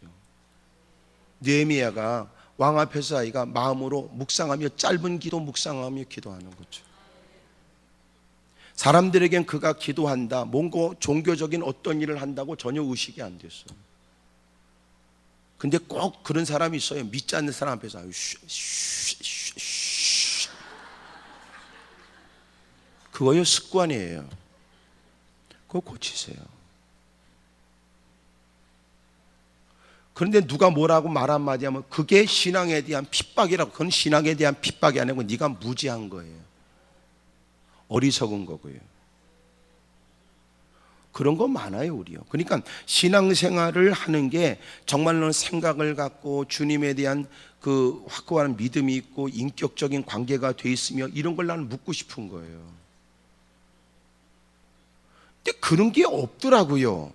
느헤미야가 왕 앞에서 아이가 마음으로 묵상하며 짧은 기도 묵상하며 기도하는 거죠. 사람들에겐 그가 기도한다, 뭔가 종교적인 어떤 일을 한다고 전혀 의식이 안 됐어요. 근데 꼭 그런 사람이 있어요. 믿지 않는 사람 앞에서 그거요 습관이에요. 그거 고치세요. 그런데 누가 뭐라고 말 한마디 하면 그게 신앙에 대한 핍박이라고. 그건 신앙에 대한 핍박이 아니고 네가 무지한 거예요. 어리석은 거고요. 그런 거 많아요, 우리요. 그러니까 신앙생활을 하는 게 정말로 생각을 갖고 주님에 대한 그 확고한 믿음이 있고 인격적인 관계가 돼 있으며 이런 걸 나는 묻고 싶은 거예요. 근데 그런 게 없더라고요.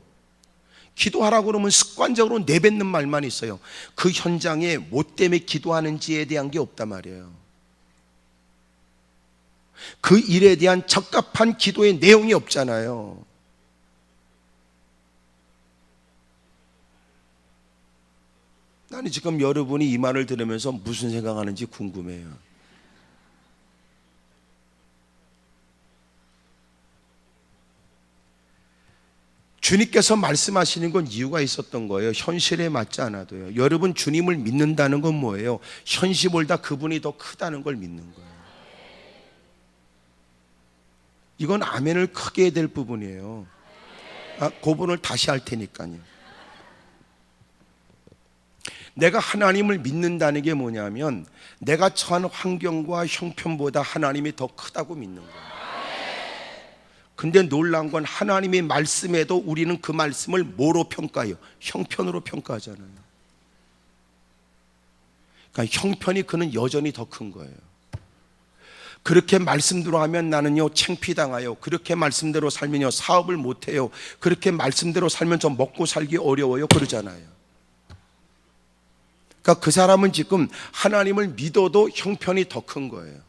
기도하라고 그러면 습관적으로 내뱉는 말만 있어요. 그 현장에 뭐 때문에 기도하는지에 대한 게 없단 말이에요. 그 일에 대한 적합한 기도의 내용이 없잖아요. 나는 지금 여러분이 이 말을 들으면서 무슨 생각하는지 궁금해요. 주님께서 말씀하시는 건 이유가 있었던 거예요. 현실에 맞지 않아도요. 여러분, 주님을 믿는다는 건 뭐예요? 현실보다 그분이 더 크다는 걸 믿는 거예요. 이건 아멘을 크게 해야 될 부분이에요. 그 부분을 다시 할 테니까요. 내가 하나님을 믿는다는 게 뭐냐면 내가 처한 환경과 형편보다 하나님이 더 크다고 믿는 거예요. 근데 놀라운 건 하나님의 말씀에도 우리는 그 말씀을 뭐로 평가해요? 형편으로 평가하잖아요. 그러니까 형편이 그는 여전히 더 큰 거예요. 그렇게 말씀대로 하면 나는요 창피당해요. 그렇게 말씀대로 살면요 사업을 못해요. 그렇게 말씀대로 살면 좀 먹고 살기 어려워요. 그러잖아요. 그러니까 그 사람은 지금 하나님을 믿어도 형편이 더 큰 거예요.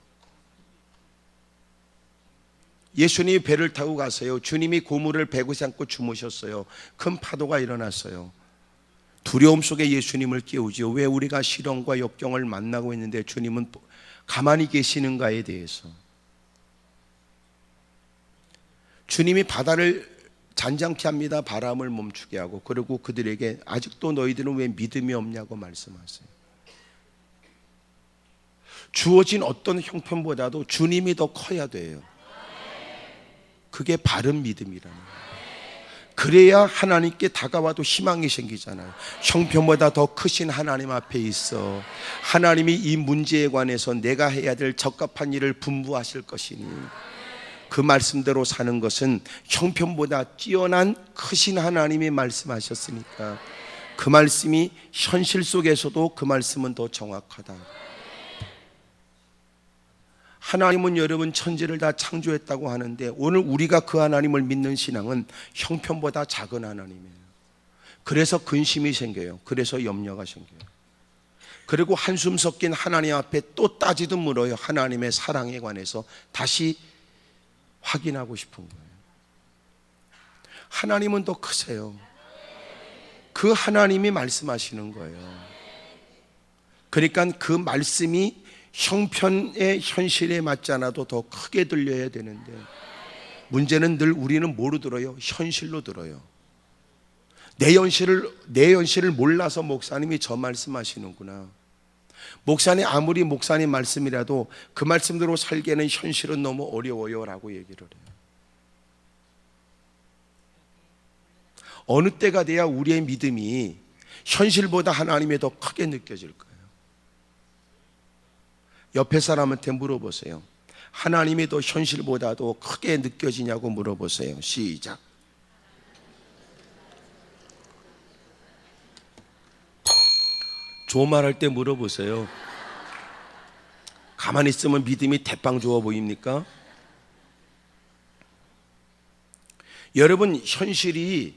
예수님이 배를 타고 가세요. 주님이 고물을 배고시 안고 주무셨어요. 큰 파도가 일어났어요. 두려움 속에 예수님을 깨우지요. 왜 우리가 시련과 역경을 만나고 있는데 주님은 가만히 계시는가에 대해서. 주님이 바다를 잔잔케 합니다. 바람을 멈추게 하고, 그리고 그들에게 아직도 너희들은 왜 믿음이 없냐고 말씀하세요. 주어진 어떤 형편보다도 주님이 더 커야 돼요. 그게 바른 믿음이라는 거예요. 그래야 하나님께 다가와도 희망이 생기잖아요. 형편보다 더 크신 하나님 앞에 있어 하나님이 이 문제에 관해서 내가 해야 될 적합한 일을 분부하실 것이니 그 말씀대로 사는 것은 형편보다 뛰어난 크신 하나님이 말씀하셨으니까 그 말씀이 현실 속에서도 그 말씀은 더 정확하다. 하나님은 여러분 천지를 다 창조했다고 하는데 오늘 우리가 그 하나님을 믿는 신앙은 형편보다 작은 하나님이에요. 그래서 근심이 생겨요. 그래서 염려가 생겨요. 그리고 한숨 섞인 하나님 앞에 또 따지듯 물어요. 하나님의 사랑에 관해서 다시 확인하고 싶은 거예요. 하나님은 더 크세요. 그 하나님이 말씀하시는 거예요. 그러니까 그 말씀이 형편의 현실에 맞지 않아도 더 크게 들려야 되는데 문제는 늘 우리는 뭐로 들어요? 현실로 들어요. 내 현실을 몰라서 목사님이 저 말씀하시는구나. 목사님 아무리 목사님 말씀이라도 그 말씀대로 살기에는 현실은 너무 어려워요 라고 얘기를 해요. 어느 때가 돼야 우리의 믿음이 현실보다 하나님에 더 크게 느껴질까요? 옆에 사람한테 물어보세요. 하나님이 더 현실보다도 크게 느껴지냐고 물어보세요. 시작. 좋은 말 할 때 물어보세요. 가만히 있으면 믿음이 대빵 좋아 보입니까? 여러분, 현실이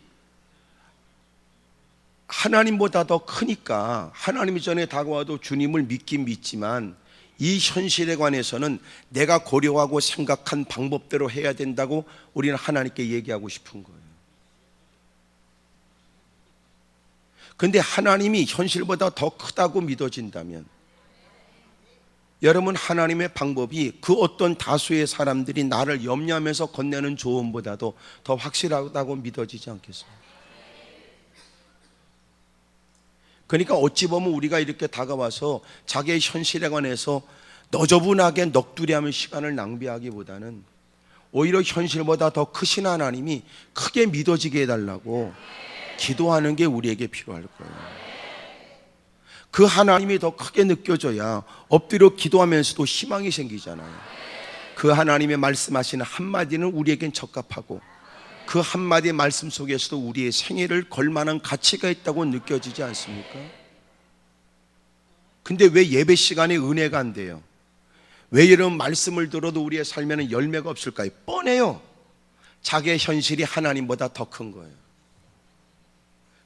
하나님보다 더 크니까 하나님이 전에 다가와도 주님을 믿긴 믿지만 이 현실에 관해서는 내가 고려하고 생각한 방법대로 해야 된다고 우리는 하나님께 얘기하고 싶은 거예요. 그런데 하나님이 현실보다 더 크다고 믿어진다면 여러분, 하나님의 방법이 그 어떤 다수의 사람들이 나를 염려하면서 건네는 조언보다도 더 확실하다고 믿어지지 않겠어요? 그러니까 어찌 보면 우리가 이렇게 다가와서 자기의 현실에 관해서 너저분하게 넋두리하며 시간을 낭비하기보다는 오히려 현실보다 더 크신 하나님이 크게 믿어지게 해달라고 기도하는 게 우리에게 필요할 거예요. 그 하나님이 더 크게 느껴져야 엎드려 기도하면서도 희망이 생기잖아요. 그 하나님의 말씀하시는 한마디는 우리에겐 적합하고 그 한마디 말씀 속에서도 우리의 생애를 걸 만한 가치가 있다고 느껴지지 않습니까? 근데 왜 예배 시간에 은혜가 안 돼요? 왜 이런 말씀을 들어도 우리의 삶에는 열매가 없을까요? 뻔해요. 자기의 현실이 하나님보다 더 큰 거예요.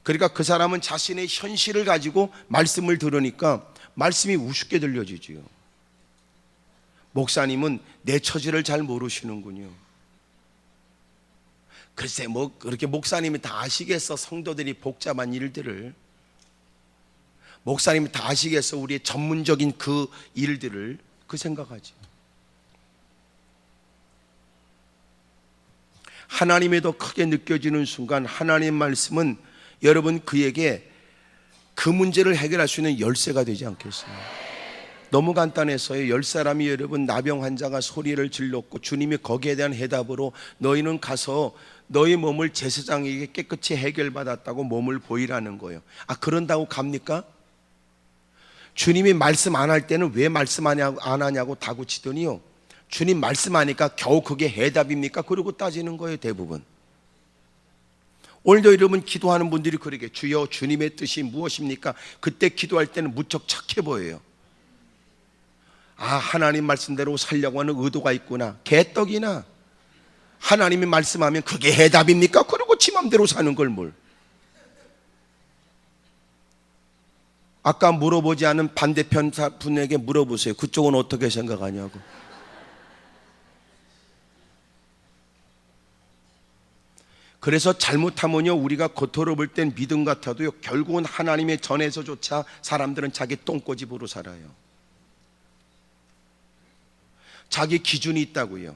그러니까 그 사람은 자신의 현실을 가지고 말씀을 들으니까 말씀이 우습게 들려지지요. 목사님은 내 처지를 잘 모르시는군요. 글쎄 뭐 그렇게 목사님이 다 아시겠어. 성도들이 복잡한 일들을 목사님이 다 아시겠어. 우리의 전문적인 그 일들을 그 생각하지. 하나님이 더 크게 느껴지는 순간 하나님 말씀은 여러분 그에게 그 문제를 해결할 수 있는 열쇠가 되지 않겠어요? 너무 간단해서요. 10사람이 여러분 나병 환자가 소리를 질렀고 주님이 거기에 대한 해답으로 너희는 가서 너희 몸을 제사장에게 깨끗이 해결받았다고 몸을 보이라는 거예요. 아, 그런다고 갑니까? 주님이 말씀 안 할 때는 왜 말씀 안 하냐고 다구치더니요, 주님 말씀하니까 겨우 그게 해답입니까? 그러고 따지는 거예요, 대부분. 오늘도 여러분 기도하는 분들이 그러게, 주여 주님의 뜻이 무엇입니까? 그때 기도할 때는 무척 착해 보여요. 아, 하나님 말씀대로 살려고 하는 의도가 있구나. 개떡이나. 하나님이 말씀하면 그게 해답입니까? 그러고 지 맘대로 사는 걸 뭘. 아까 물어보지 않은 반대편 분에게 물어보세요. 그쪽은 어떻게 생각하냐고. 그래서 잘못하면요, 우리가 겉으로 볼 땐 믿음 같아도요, 결국은 하나님의 전에서조차 사람들은 자기 똥꼬집으로 살아요. 자기 기준이 있다고요.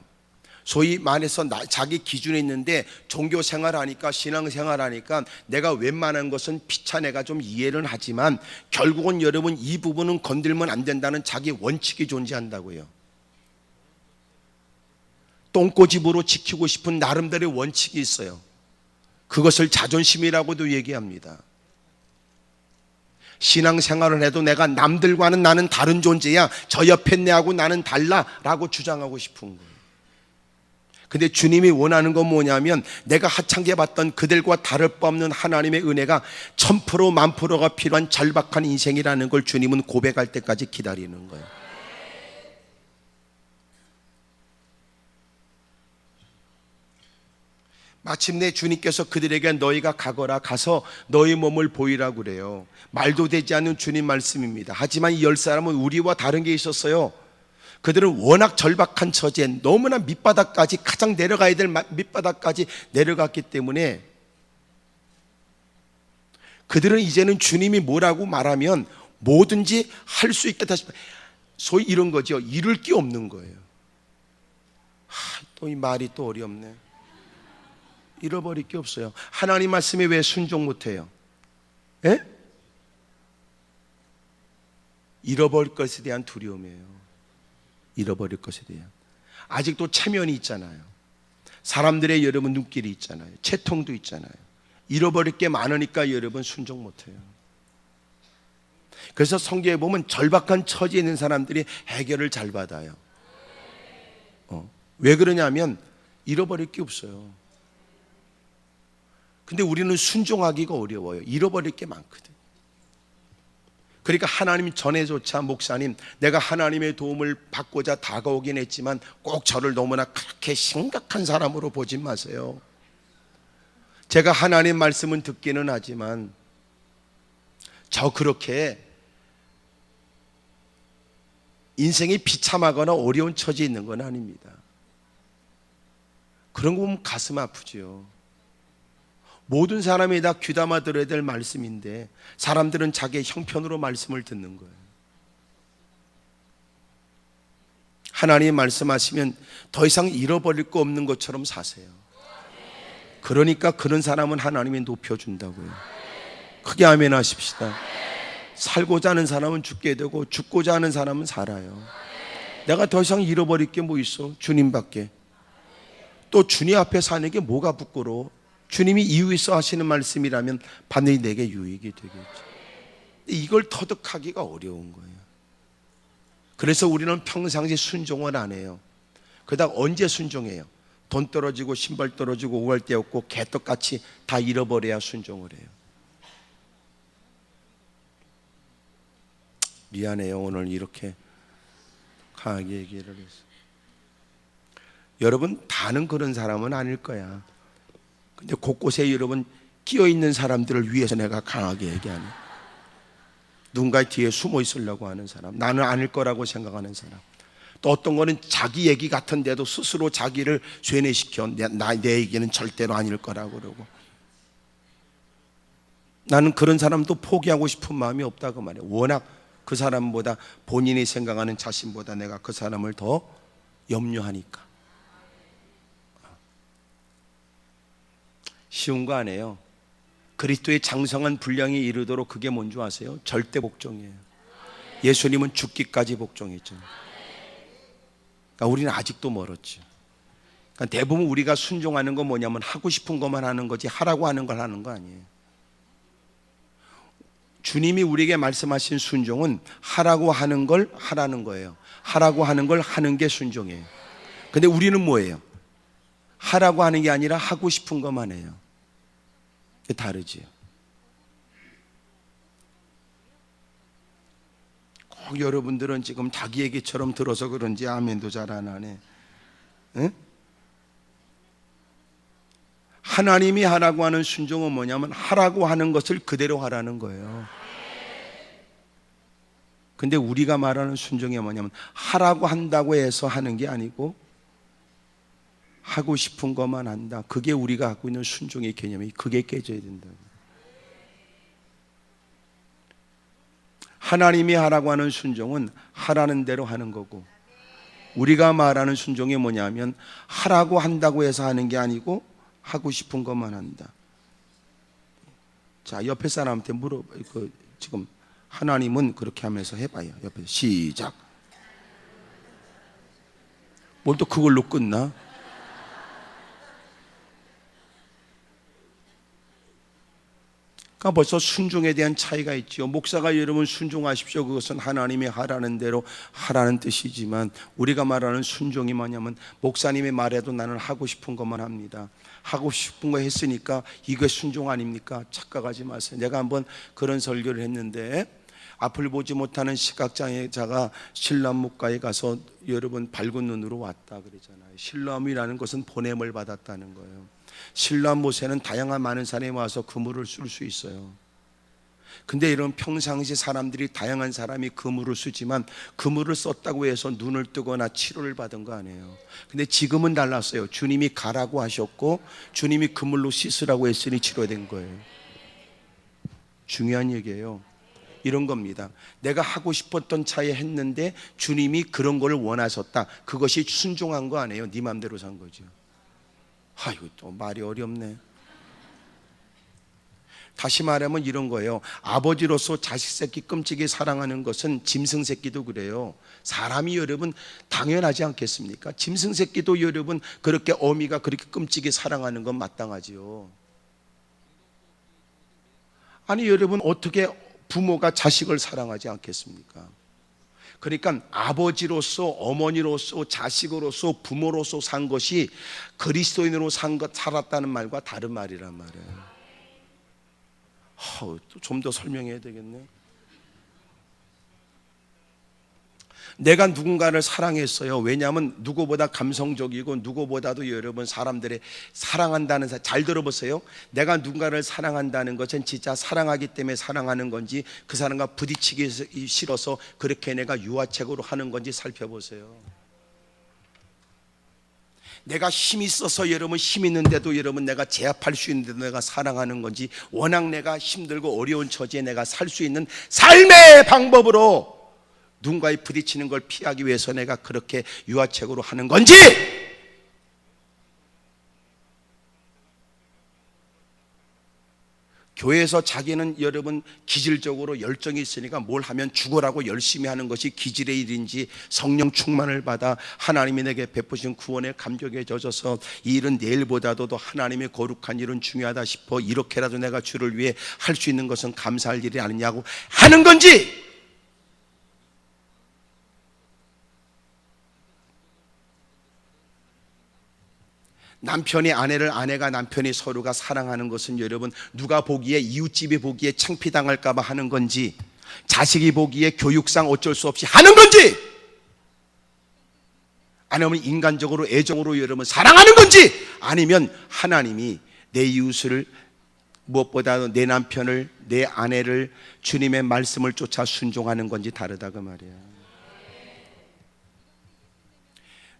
소위 말해서 자기 기준이 있는데 종교 생활하니까, 신앙 생활하니까 내가 웬만한 것은 피차내가 좀 이해는 하지만 결국은 여러분 이 부분은 건들면 안 된다는 자기 원칙이 존재한다고요. 똥꼬집으로 지키고 싶은 나름대로의 원칙이 있어요. 그것을 자존심이라고도 얘기합니다. 신앙생활을 해도 내가 남들과는 나는 다른 존재야, 저 옆에 내하고 나는 달라라고 주장하고 싶은 거예요. 근데 주님이 원하는 건 뭐냐면, 내가 하찮게 봤던 그들과 다를 바 없는 하나님의 은혜가 1000% 10,000%가 필요한 절박한 인생이라는 걸 주님은 고백할 때까지 기다리는 거예요. 마침내 주님께서 그들에게 너희가 가거라, 가서 너희 몸을 보이라고 그래요. 말도 되지 않는 주님 말씀입니다. 하지만 이 10사람은 우리와 다른 게 있었어요. 그들은 워낙 절박한 처지에 너무나 밑바닥까지, 가장 내려가야 될 밑바닥까지 내려갔기 때문에 그들은 이제는 주님이 뭐라고 말하면 뭐든지 할 수 있겠다 싶어요. 소위 이런 거죠. 잃을 게 없는 거예요. 또 이 말이 또 어렵네. 잃어버릴 게 없어요. 하나님 말씀에 왜 순종 못해요? 예? 잃어버릴 것에 대한 두려움이에요. 잃어버릴 것에 대한. 아직도 체면이 있잖아요. 사람들의 여러분 눈길이 있잖아요. 채통도 있잖아요. 잃어버릴 게 많으니까 여러분 순종 못해요. 그래서 성경에 보면 절박한 처지에 있는 사람들이 해결을 잘 받아요. 왜 그러냐면 잃어버릴 게 없어요. 근데 우리는 순종하기가 어려워요. 잃어버릴 게 많거든. 그러니까 하나님 전에조차 목사님, 내가 하나님의 도움을 받고자 다가오긴 했지만 꼭 저를 너무나 그렇게 심각한 사람으로 보지 마세요. 제가 하나님 말씀은 듣기는 하지만 저 그렇게 인생이 비참하거나 어려운 처지에 있는 건 아닙니다. 그런 거 보면 가슴 아프죠. 모든 사람이 다 귀담아 들어야 될 말씀인데 사람들은 자기의 형편으로 말씀을 듣는 거예요. 하나님이 말씀하시면 더 이상 잃어버릴 거 없는 것처럼 사세요. 그러니까 그런 사람은 하나님이 높여준다고요. 크게 아멘 하십시다. 살고자 하는 사람은 죽게 되고 죽고자 하는 사람은 살아요. 내가 더 이상 잃어버릴 게 뭐 있어? 주님밖에. 또 주님 앞에 사는 게 뭐가 부끄러워? 주님이 이유 있어 하시는 말씀이라면 반드시 내게 유익이 되겠죠. 이걸 터득하기가 어려운 거예요. 그래서 우리는 평상시 순종을 안 해요. 그러다가 언제 순종해요? 돈 떨어지고 신발 떨어지고 오갈 데 없고 개떡같이 다 잃어버려야 순종을 해요. 미안해요. 오늘 이렇게 강하게 얘기를 했어요. 여러분 다는 그런 사람은 아닐 거야. 근데 곳곳에 여러분 끼어있는 사람들을 위해서 내가 강하게 얘기하는, 누군가의 뒤에 숨어 있으려고 하는 사람, 나는 아닐 거라고 생각하는 사람, 또 어떤 거는 자기 얘기 같은데도 스스로 자기를 쇠뇌시켜 내 얘기는 절대로 아닐 거라고 그러고, 나는 그런 사람도 포기하고 싶은 마음이 없다고 말해요. 워낙 그 사람보다, 본인이 생각하는 자신보다 내가 그 사람을 더 염려하니까. 쉬운 거 아니에요. 그리스도의 장성한 분량이 이르도록 그게 뭔지 아세요? 절대 복종이에요. 예수님은 죽기까지 복종했잖아요. 그러니까 우리는 아직도 멀었죠. 그러니까 대부분 우리가 순종하는 건 뭐냐면 하고 싶은 것만 하는 거지 하라고 하는 걸 하는 거 아니에요. 주님이 우리에게 말씀하신 순종은 하라고 하는 걸 하라는 거예요. 하라고 하는 걸 하는 게 순종이에요. 근데 우리는 뭐예요? 하라고 하는 게 아니라 하고 싶은 것만 해요. 그게 다르지요. 꼭 여러분들은 지금 자기 얘기처럼 들어서 그런지 아멘도 잘 안 하네. 응? 하나님이 하라고 하는 순종은 뭐냐면 하라고 하는 것을 그대로 하라는 거예요. 근데 우리가 말하는 순종이 뭐냐면 하라고 한다고 해서 하는 게 아니고 하고 싶은 것만 한다. 그게 우리가 갖고 있는 순종의 개념이, 그게 깨져야 된다고. 하나님이 하라고 하는 순종은 하라는 대로 하는 거고, 우리가 말하는 순종이 뭐냐면 하라고 한다고 해서 하는 게 아니고 하고 싶은 것만 한다. 자, 옆에 사람한테 물어봐요. 지금 하나님은 그렇게 하면서 해봐요. 옆에서 시작. 뭘 또 그걸로 끝나? 그러니까 벌써 순종에 대한 차이가 있죠. 목사가 여러분 순종하십시오, 그것은 하나님이 하라는 대로 하라는 뜻이지만, 우리가 말하는 순종이 뭐냐면 목사님의 말에도 나는 하고 싶은 것만 합니다. 하고 싶은 거 했으니까 이게 순종 아닙니까? 착각하지 마세요. 내가 한번 그런 설교를 했는데, 앞을 보지 못하는 시각장애자가 신람목가에 가서 여러분 밝은 눈으로 왔다 그러잖아요. 신람이라는 것은 보냄을 받았다는 거예요. 신람못에는 다양한 많은 사람이 와서 그물을 쓸 수 있어요. 근데 이런 평상시 사람들이, 다양한 사람이 그물을 쓰지만 그물을 썼다고 해서 눈을 뜨거나 치료를 받은 거 아니에요. 근데 지금은 달랐어요. 주님이 가라고 하셨고 주님이 그물로 씻으라고 했으니 치료된 거예요. 중요한 얘기예요. 이런 겁니다. 내가 하고 싶었던 차에 했는데 주님이 그런 걸 원하셨다. 그것이 순종한 거 아니에요. 네 맘대로 산 거죠. 아이고, 또 말이 어렵네. 다시 말하면 이런 거예요. 아버지로서 자식 새끼 끔찍이 사랑하는 것은 짐승 새끼도 그래요. 사람이 여러분 당연하지 않겠습니까? 짐승 새끼도 여러분 그렇게 어미가 그렇게 끔찍이 사랑하는 건 마땅하지요. 아니 여러분, 어떻게 부모가 자식을 사랑하지 않겠습니까? 그러니까 아버지로서, 어머니로서, 자식으로서, 부모로서 산 것이 그리스도인으로 살았다는 말과 다른 말이란 말이에요. 좀 더 설명해야 되겠네. 내가 누군가를 사랑했어요. 왜냐하면 누구보다 감성적이고 누구보다도 여러분 사람들의 사랑한다는, 잘 들어보세요. 내가 누군가를 사랑한다는 것은 진짜 사랑하기 때문에 사랑하는 건지, 그 사람과 부딪히기 싫어서 그렇게 내가 유화책으로 하는 건지 살펴보세요. 내가 힘이 있어서 여러분 힘 있는데도 여러분 내가 제압할 수 있는데도 내가 사랑하는 건지, 워낙 내가 힘들고 어려운 처지에 내가 살 수 있는 삶의 방법으로 누군가에 부딪히는 걸 피하기 위해서 내가 그렇게 유화책으로 하는 건지, 교회에서 자기는 여러분 기질적으로 열정이 있으니까 뭘 하면 죽으라고 열심히 하는 것이 기질의 일인지, 성령 충만을 받아 하나님이 내게 베푸신 구원의 감격에 젖어서 이 일은 내일보다도 더 하나님의 거룩한 일은 중요하다 싶어 이렇게라도 내가 주를 위해 할 수 있는 것은 감사할 일이 아니냐고 하는 건지, 남편이 아내를, 아내가 남편이 서로가 사랑하는 것은 여러분 누가 보기에, 이웃집이 보기에 창피당할까 봐 하는 건지, 자식이 보기에 교육상 어쩔 수 없이 하는 건지, 아니면 인간적으로 애정으로 여러분 사랑하는 건지, 아니면 하나님이 내 이웃을, 무엇보다도 내 남편을, 내 아내를 주님의 말씀을 쫓아 순종하는 건지 다르다 그 말이야.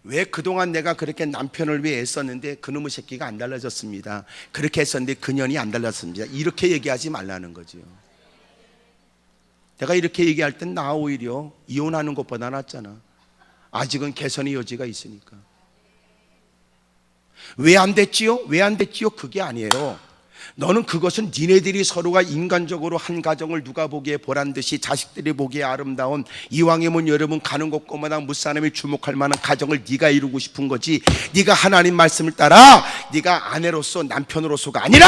왜 그동안 내가 그렇게 남편을 위해 애썼는데 그놈의 새끼가 안 달라졌습니다, 그렇게 했었는데 그년이 안 달랐습니다, 이렇게 얘기하지 말라는 거죠. 내가 이렇게 얘기할 땐 나 오히려 이혼하는 것보다 낫잖아. 아직은 개선의 여지가 있으니까. 왜 안 됐지요? 왜 안 됐지요? 그게 아니에요. 너는 그것은 니네들이 서로가 인간적으로 한 가정을 누가 보기에 보란듯이, 자식들이 보기에 아름다운, 이왕이면 여러분 가는 곳곳마다 무사람이 주목할 만한 가정을 네가 이루고 싶은 거지, 네가 하나님 말씀을 따라 네가 아내로서 남편으로서가 아니라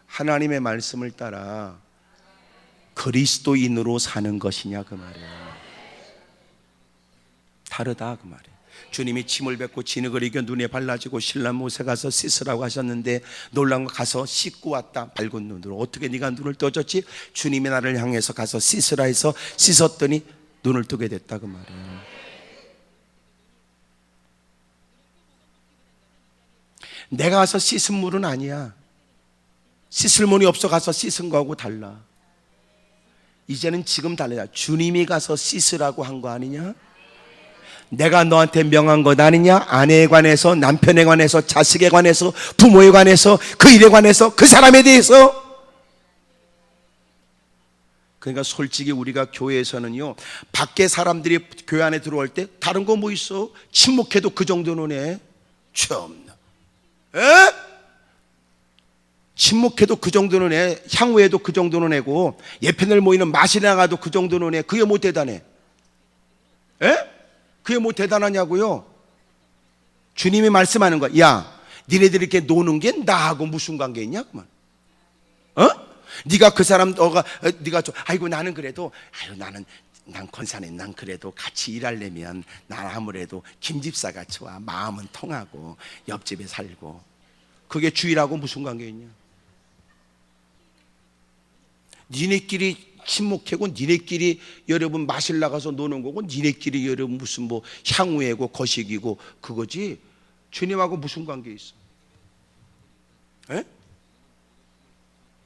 하나님의 말씀을 따라 그리스도인으로 사는 것이냐 그 말이야. 다르다 그 말이야. 주님이 침을 뱉고 진흙을 이겨 눈에 발라지고 신랑 못에 가서 씻으라고 하셨는데 놀란 거 가서 씻고 왔다, 밝은 눈으로. 어떻게 네가 눈을 떠졌지? 주님이 나를 향해서 가서 씻으라 해서 씻었더니 눈을 뜨게 됐다 그 말이에요. 내가 가서 씻은 물은 아니야. 씻을 물이 없어 가서 씻은 거하고 달라. 이제는 지금 달라요. 주님이 가서 씻으라고 한 거 아니냐? 내가 너한테 명한 것 아니냐? 아내에 관해서, 남편에 관해서, 자식에 관해서, 부모에 관해서, 그 일에 관해서, 그 사람에 대해서. 그러니까 솔직히 우리가 교회에서는요, 밖에 사람들이 교회 안에 들어올 때 다른 거 뭐 있어? 침묵해도 그 정도는 해. 참나. 에? 침묵해도 그 정도는 해. 향후에도 그 정도는 해고, 예편을 모이는 마실에 나가도 그 정도는 해. 그게 뭐 대단해? 에? 그게 뭐 대단하냐고요? 주님이 말씀하는 거야. 야, 니네들이 이렇게 노는 게 나하고 무슨 관계 있냐? 그만. 네가 그 사람, 네가 좀, 아이고 나는 그래도, 난 권사네, 난 그래도 같이 일하려면 난 아무래도 김집사가 좋아. 마음은 통하고 옆집에 살고. 그게 주일하고 무슨 관계 있냐? 니네끼리 침묵하고 니네끼리 여러분 마실 나가서 노는 거고, 니네끼리 여러분 무슨 뭐 향후애고 거식이고 그거지, 주님하고 무슨 관계 있어? 에?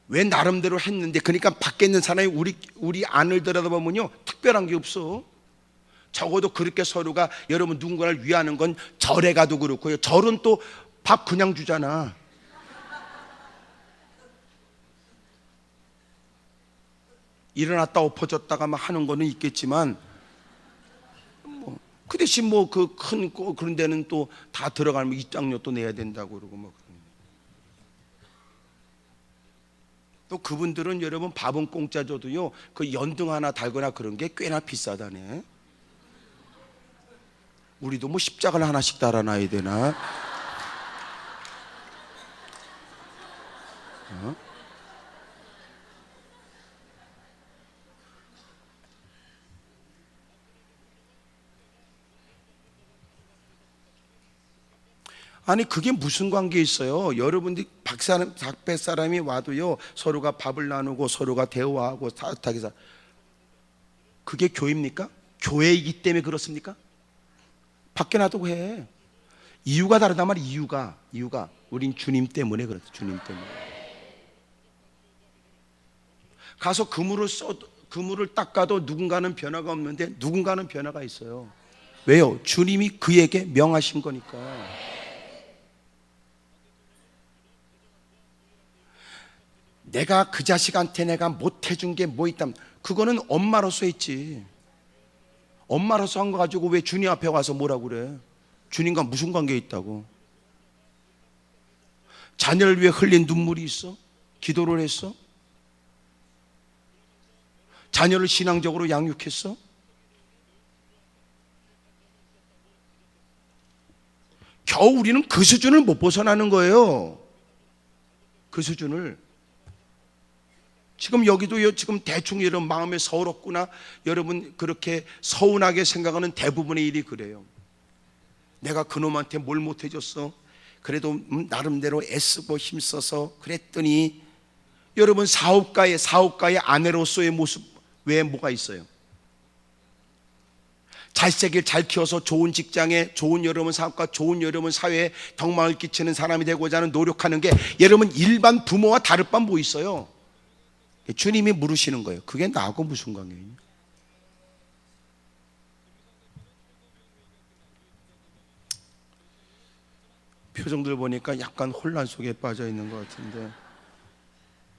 왜 나름대로 했는데. 그러니까 밖에 있는 사람이 우리 안을 들여다보면요, 특별한 게 없어. 적어도 그렇게 서로가 여러분 누군가를 위하는 건 절에 가도 그렇고요. 절은 또 밥 그냥 주잖아. 일어났다 엎어졌다가 막 하는 거는 있겠지만, 그 대신 뭐 그 큰 그런 데는 또 다 들어가면 입장료 또 내야 된다고 그러고 뭐. 또 그분들은 여러분 밥은 공짜 줘도요, 그 연등 하나 달거나 그런 게 꽤나 비싸다네. 우리도 뭐 십자가를 하나씩 달아놔야 되나? 아니 그게 무슨 관계 있어요? 여러분들이 밖에 사람이 와도요, 서로가 밥을 나누고 서로가 대화하고 따뜻하게 살. 그게 교회입니까? 교회이기 때문에 그렇습니까? 밖에 놔두고 해. 이유가 다르단 말이야. 이유가 우린 주님 때문에 그렇다. 주님 때문에. 가서 그물을 닦아도 누군가는 변화가 없는데 누군가는 변화가 있어요. 왜요? 주님이 그에게 명하신 거니까. 내가 그 자식한테 내가 못해준 게 뭐 있다면 그거는 엄마로서 했지. 엄마로서 한 거 가지고 왜 주님 앞에 와서 뭐라고 그래? 주님과 무슨 관계 있다고? 자녀를 위해 흘린 눈물이 있어? 기도를 했어? 자녀를 신앙적으로 양육했어? 겨우 우리는 그 수준을 못 벗어나는 거예요. 그 수준을. 지금 여기도요, 지금 대충 여러분 마음에 서럽구나, 여러분 그렇게 서운하게 생각하는 대부분의 일이 그래요. 내가 그놈한테 뭘 못해줬어? 그래도 나름대로 애쓰고 힘써서 그랬더니 여러분 사업가의 아내로서의 모습 외에 뭐가 있어요? 자식을 잘 키워서 좋은 직장에, 좋은 여러분 사업가, 좋은 여러분 사회에 덕망을 끼치는 사람이 되고자 하는 노력하는 게 여러분 일반 부모와 다를 바 뭐 있어요? 주님이 물으시는 거예요. 그게 나하고 무슨 관계예요? 표정들 보니까 약간 혼란 속에 빠져 있는 것 같은데,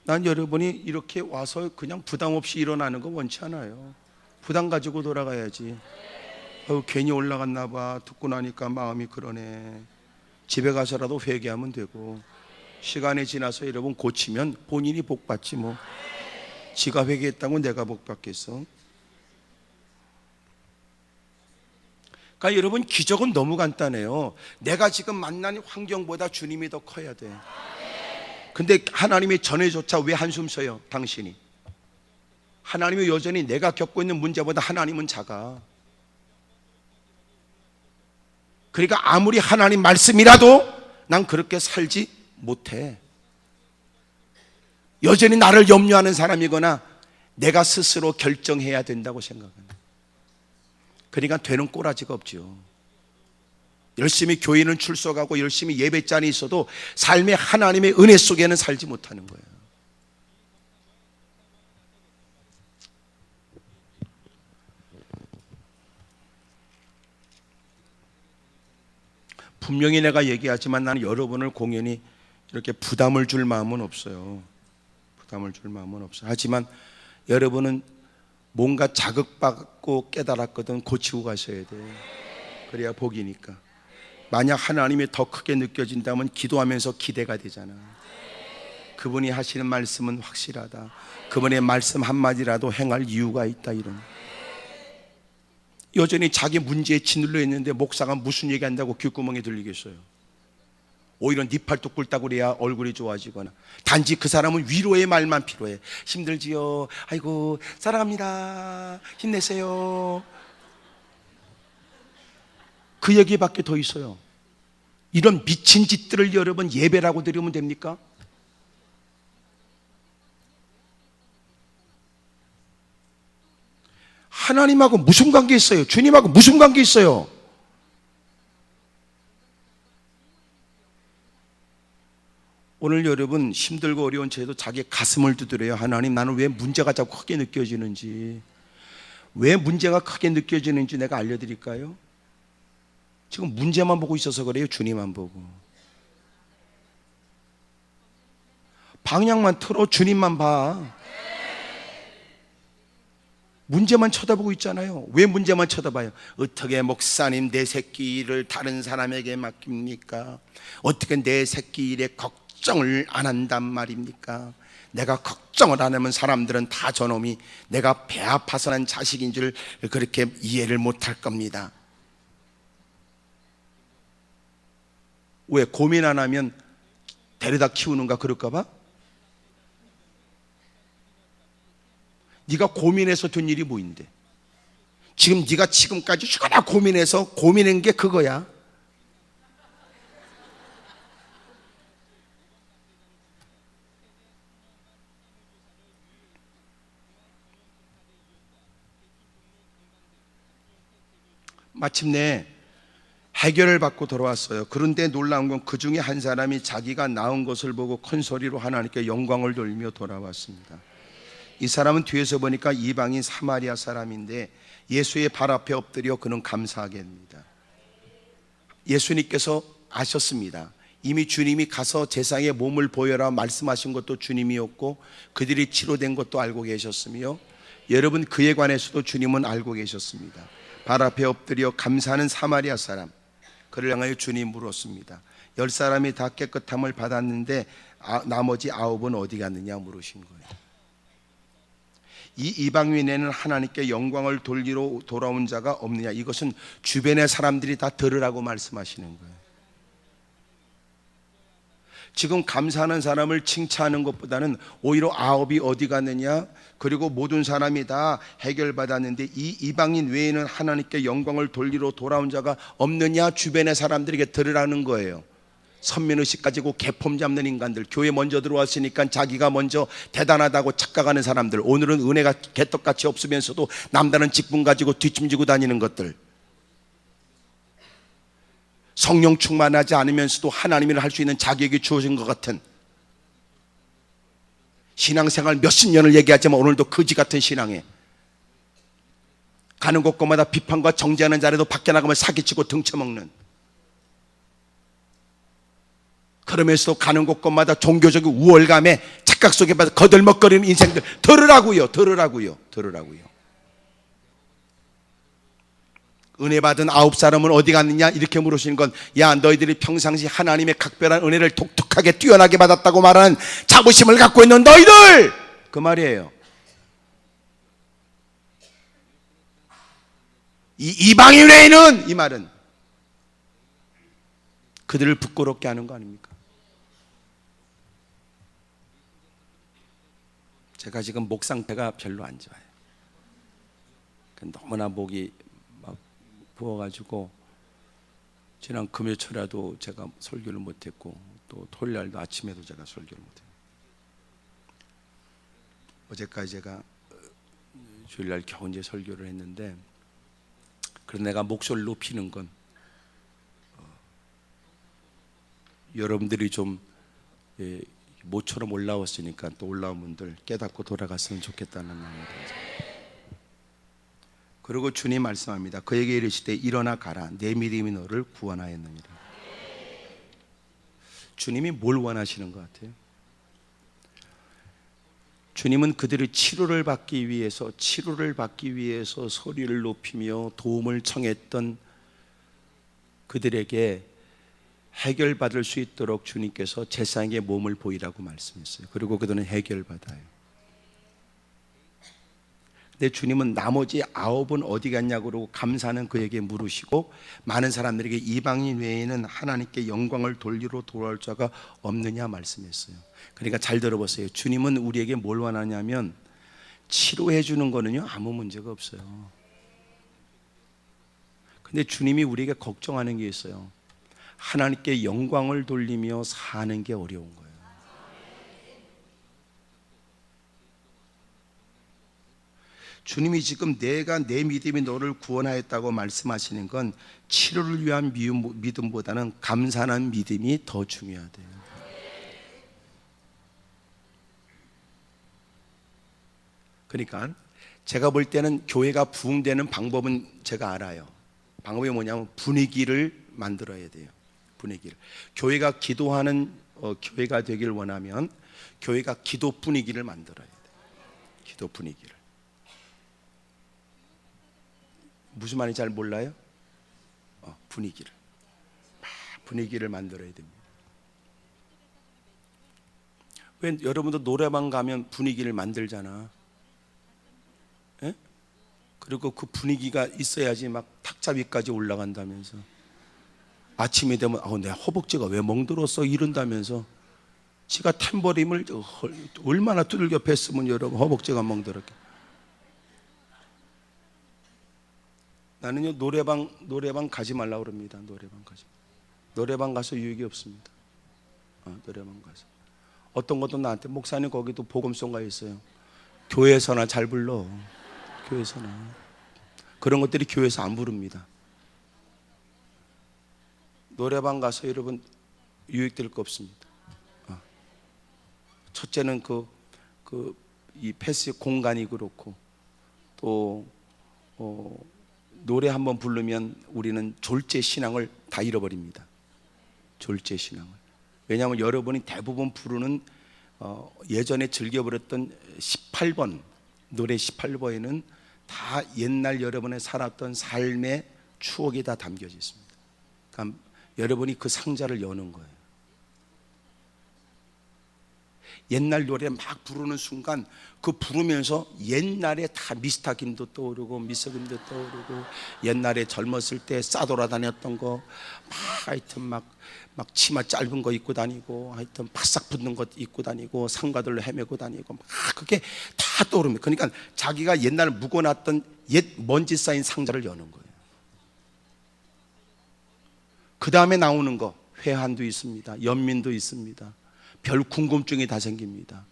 난 여러분이 이렇게 와서 그냥 부담 없이 일어나는 거 원치 않아요. 부담 가지고 돌아가야지. 괜히 올라갔나 봐. 듣고 나니까 마음이 그러네. 집에 가서라도 회개하면 되고, 시간이 지나서 여러분 고치면 본인이 복 받지 뭐. 지가 회개했다고 내가 복 받겠어? 그러니까 여러분 기적은 너무 간단해요. 내가 지금 만난 환경보다 주님이 더 커야 돼. 근데 하나님의 전에조차 왜 한숨 쉬어요? 당신이. 하나님이 여전히 내가 겪고 있는 문제보다 하나님은 작아. 그러니까 아무리 하나님 말씀이라도 난 그렇게 살지 못해. 여전히 나를 염려하는 사람이거나 내가 스스로 결정해야 된다고 생각하는. 그러니까 되는 꼬라지가 없죠. 열심히 교회는 출석하고 열심히 예배잔이 있어도 삶의 하나님의 은혜 속에는 살지 못하는 거예요. 분명히 내가 얘기하지만 나는 여러분을 공연히 이렇게 부담을 줄 마음은 없어요. 부담을 줄 마음은 없어요. 하지만 여러분은 뭔가 자극받고 깨달았거든 고치고 가셔야 돼요. 그래야 복이니까. 만약 하나님이 더 크게 느껴진다면 기도하면서 기대가 되잖아. 그분이 하시는 말씀은 확실하다. 그분의 말씀 한마디라도 행할 이유가 있다. 이런. 여전히 자기 문제에 짓눌려 있는데 목사가 무슨 얘기한다고 귓구멍에 들리겠어요? 오히려 네 팔뚝 꿇다고 그래야 얼굴이 좋아지거나, 단지 그 사람은 위로의 말만 필요해. 힘들지요? 아이고 사랑합니다. 힘내세요. 그 얘기밖에 더 있어요. 이런 미친 짓들을 여러분 예배라고 드리면 됩니까? 하나님하고 무슨 관계 있어요? 주님하고 무슨 관계 있어요? 오늘 여러분 힘들고 어려운 저에도 자기 가슴을 두드려요. 하나님, 나는 왜 문제가 자꾸 크게 느껴지는지, 왜 문제가 크게 느껴지는지 내가 알려드릴까요? 지금 문제만 보고 있어서 그래요? 주님 안 보고. 방향만 틀어. 주님만 봐. 문제만 쳐다보고 있잖아요. 왜 문제만 쳐다봐요? 어떻게 목사님 내 새끼 일을 다른 사람에게 맡깁니까? 어떻게 내 새끼 일에 걱정을 안 한단 말입니까? 내가 걱정을 안 하면 사람들은 다 저놈이 내가 배 아파서 난 자식인 줄 그렇게 이해를 못할 겁니다. 왜 고민 안 하면 데려다 키우는가 그럴까 봐? 네가 고민해서 된 일이 뭐인데? 지금 네가 지금까지 죽어라 고민해서 고민한 게 그거야. 마침내 해결을 받고 돌아왔어요. 그런데 놀라운 건 그 중에 한 사람이 자기가 낳은 것을 보고 큰 소리로 하나님께 영광을 돌리며 돌아왔습니다. 이 사람은 뒤에서 보니까 이방인 사마리아 사람인데 예수의 발 앞에 엎드려 그는 감사하게 합니다. 예수님께서 아셨습니다. 이미 주님이 가서 세상에 몸을 보여라 말씀하신 것도 주님이었고 그들이 치료된 것도 알고 계셨으며 여러분 그에 관해서도 주님은 알고 계셨습니다. 발 앞에 엎드려 감사하는 사마리아 사람, 그를 향하여 주님 물었습니다. 10사람이 다 깨끗함을 받았는데 나머지 9은 어디 갔느냐 물으신 거예요. 이 이방인에는 하나님께 영광을 돌리러 돌아온 자가 없느냐, 이것은 주변의 사람들이 다 들으라고 말씀하시는 거예요. 지금 감사하는 사람을 칭찬하는 것보다는 오히려 9이 어디 갔느냐, 그리고 모든 사람이 다 해결받았는데 이 이방인 외에는 하나님께 영광을 돌리러 돌아온 자가 없느냐, 주변의 사람들에게 들으라는 거예요. 선민의식 가지고 개폼 잡는 인간들, 교회 먼저 들어왔으니까 자기가 먼저 대단하다고 착각하는 사람들, 오늘은 은혜가 개떡같이 없으면서도 남다른 직분 가지고 뒷짐지고 다니는 것들, 성령 충만하지 않으면서도 하나님을 할 수 있는 자격이 주어진 것 같은 신앙생활 몇십 년을 얘기하지만 오늘도 거지 같은 신앙에 가는 곳곳마다 비판과 정죄하는 자리도 밖에 나가면 사기치고 등쳐먹는, 그러면서도 가는 곳곳마다 종교적인 우월감에 착각 속에 빠져 거들먹거리는 인생들 들으라고요. 은혜 받은 9사람은 어디 갔느냐 이렇게 물으시는 건, 야 너희들이 평상시 하나님의 각별한 은혜를 독특하게 뛰어나게 받았다고 말하는 자부심을 갖고 있는 너희들, 그 말이에요. 이 이방인 외에는, 이 말은 그들을 부끄럽게 하는 거 아닙니까? 제가 지금 목 상태가 별로 안 좋아요. 너무나 목이 막 부어가지고 지난 금요초라도 제가 설교를 못했고, 또 토요일날도 아침에도 제가 설교를 못했고, 어제까지 제가 주일날 겨우 이제 설교를 했는데, 그래서 내가 목소리를 높이는 건 여러분들이 좀 모처럼 올라왔으니까 또 올라온 분들 깨닫고 돌아갔으면 좋겠다는 마음이 들어요. 그리고 주님 말씀합니다. 그에게 이르시되 일어나 가라, 내 믿음이 너를 구원하였느니라. 주님이 뭘 원하시는 것 같아요? 주님은 그들의 치료를 받기 위해서 소리를 높이며 도움을 청했던 그들에게 해결받을 수 있도록 주님께서 제사장의 몸을 보이라고 말씀했어요. 그리고 그들은 해결받아요. 근데 주님은 나머지 9은 어디 갔냐고 그러고 감사는 그에게 물으시고, 많은 사람들에게 이방인 외에는 하나님께 영광을 돌리러 돌아올 자가 없느냐 말씀했어요. 그러니까 잘 들어보세요. 주님은 우리에게 뭘 원하냐면, 치료해 주는 거는요 아무 문제가 없어요. 근데 주님이 우리에게 걱정하는 게 있어요. 하나님께 영광을 돌리며 사는 게 어려운 거예요. 주님이 지금 내가 내 믿음이 너를 구원하였다고 말씀하시는 건 치료를 위한 믿음보다는 감사한 믿음이 더 중요하대요. 그러니까 제가 볼 때는 교회가 부흥되는 방법은 제가 알아요. 방법이 뭐냐면 분위기를 만들어야 돼요. 분위기를. 교회가 기도하는 교회가 되길 원하면 교회가 기도 분위기를 만들어야 돼요. 기도 분위기를. 무슨 말인지 잘 몰라요? 분위기를 만들어야 됩니다. 왜 여러분도 노래방 가면 분위기를 만들잖아. 예? 그리고 그 분위기가 있어야지 막 탁자 위까지 올라간다면서, 아침이 되면 내 허벅지가 왜 멍들었어 이런다면서, 지가 탬버림을 얼마나 두들겨 팼으면 여러분 허벅지가 멍들었게. 나는요 노래방 가지 말라고 그럽니다. 노래방 가서 유익이 없습니다. 노래방 가서 어떤 것도 나한테, 목사님 거기도 복음송가 있어요. 교회에서나 잘 불러. 교회에서나 그런 것들이 교회에서 안 부릅니다. 노래방 가서 여러분 유익될 거 없습니다. 첫째는 이 패스 공간이 그렇고, 또 노래 한번 부르면 우리는 졸제 신앙을 다 잃어버립니다. 졸제 신앙을. 왜냐하면 여러분이 대부분 부르는 예전에 즐겨버렸던 18번 노래 18번에는 다 옛날 여러분의 살았던 삶의 추억이 다 담겨져 있습니다. 그러니까 여러분이 그 상자를 여는 거예요. 옛날 노래 막 부르는 순간 그 부르면서 옛날에 다 미스터 김도 떠오르고 미스터 김도 떠오르고, 옛날에 젊었을 때 싸돌아다녔던 거 막 하여튼 막 치마 짧은 거 입고 다니고, 하여튼 바싹 붙는 것 입고 다니고, 상가들로 헤매고 다니고, 막 그게 다 떠오릅니다. 그러니까 자기가 옛날 묵어놨던 옛 먼지 쌓인 상자를 여는 거예요. 그 다음에 나오는 거 회한도 있습니다. 연민도 있습니다. 별 궁금증이 다 생깁니다.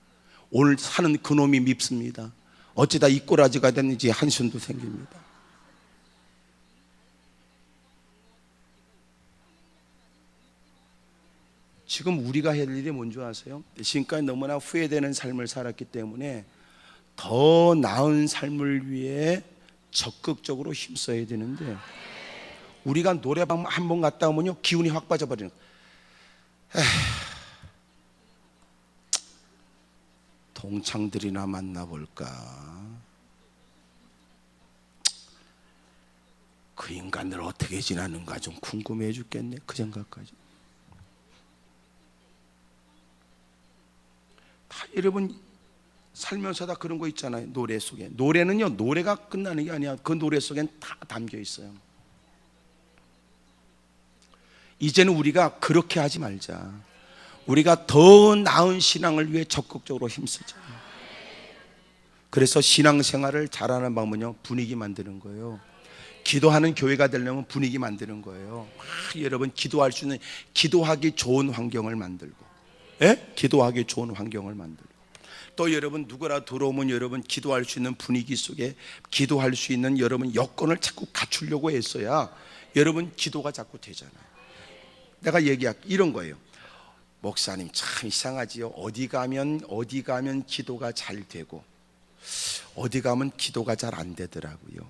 오늘 사는 그놈이 밉습니다. 어찌다 이 꼬라지가 됐는지 한숨도 생깁니다. 지금 우리가 할 일이 뭔지 아세요? 지금까지 너무나 후회되는 삶을 살았기 때문에 더 나은 삶을 위해 적극적으로 힘써야 되는데, 우리가 노래방 한 번 갔다 오면요 기운이 확 빠져버리는 거예요. 동창들이나 만나볼까? 그 인간들 어떻게 지나는가 좀 궁금해 죽겠네. 그 생각까지. 다 여러분 살면서 다 그런 거 있잖아요. 노래 속에. 노래는요 노래가 끝나는 게 아니야. 그 노래 속엔 다 담겨 있어요. 이제는 우리가 그렇게 하지 말자. 우리가 더 나은 신앙을 위해 적극적으로 힘쓰자. 그래서 신앙생활을 잘하는 방법은요 분위기 만드는 거예요. 기도하는 교회가 되려면 분위기 만드는 거예요. 여러분 기도할 수 있는, 기도하기 좋은 환경을 만들고, 예? 기도하기 좋은 환경을 만들고, 또 여러분 누구라 들어오면 여러분 기도할 수 있는 분위기 속에 기도할 수 있는 여러분 여건을 자꾸 갖추려고 했어야 여러분 기도가 자꾸 되잖아요. 내가 얘기할게 이런 거예요. 목사님 참 이상하지요. 어디 가면 기도가 잘 되고 어디 가면 기도가 잘 안 되더라고요.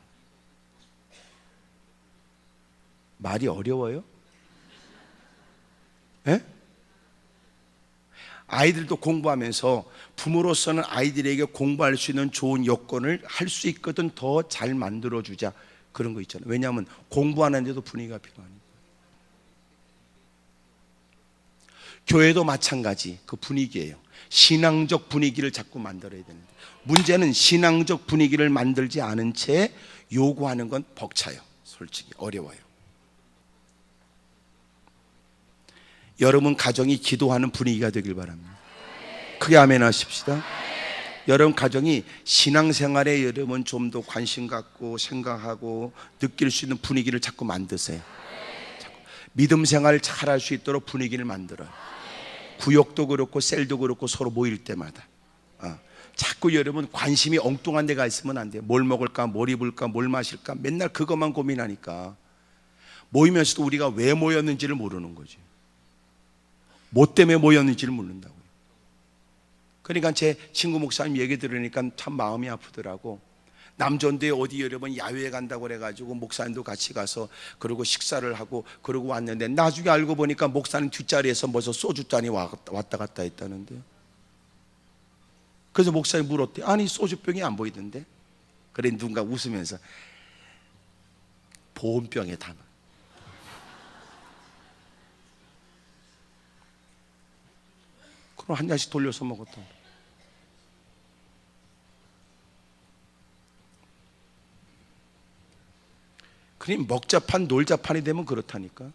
말이 어려워요? 예? 아이들도 공부하면서 부모로서는 아이들에게 공부할 수 있는 좋은 여건을 할 수 있거든 더 잘 만들어주자, 그런 거 있잖아요. 왜냐하면 공부하는데도 분위기가 필요하니까. 교회도 마찬가지 그 분위기예요. 신앙적 분위기를 자꾸 만들어야 되는데, 문제는 신앙적 분위기를 만들지 않은 채 요구하는 건 벅차요. 솔직히 어려워요. 여러분 가정이 기도하는 분위기가 되길 바랍니다. 크게 아멘 하십시다. 여러분 가정이 신앙생활에 여러분 좀 더 관심 갖고 생각하고 느낄 수 있는 분위기를 자꾸 만드세요. 믿음 생활을 잘할 수 있도록 분위기를 만들어요. 구역도 그렇고 셀도 그렇고 서로 모일 때마다 자꾸 여러분 관심이 엉뚱한 데가 있으면 안 돼요. 뭘 먹을까, 뭘 입을까, 뭘 마실까, 맨날 그것만 고민하니까 모이면서도 우리가 왜 모였는지를 모르는 거지. 뭐 때문에 모였는지를 모른다고요. 그러니까 제 친구 목사님 얘기 들으니까 참 마음이 아프더라고. 남전도에 어디 여러분 야외에 간다고 그래가지고 목사님도 같이 가서 그러고 식사를 하고 그러고 왔는데, 나중에 알고 보니까 목사님 뒷자리에서 벌써 소주잔이 왔다 갔다 했다는데요. 그래서 목사님 물었대. 아니 소주병이 안 보이던데. 그래 누군가 웃으면서 보온병에 담아. 그럼 한 잔씩 돌려서 먹었다. 그럼 먹자판 놀자판이 되면 그렇다니까.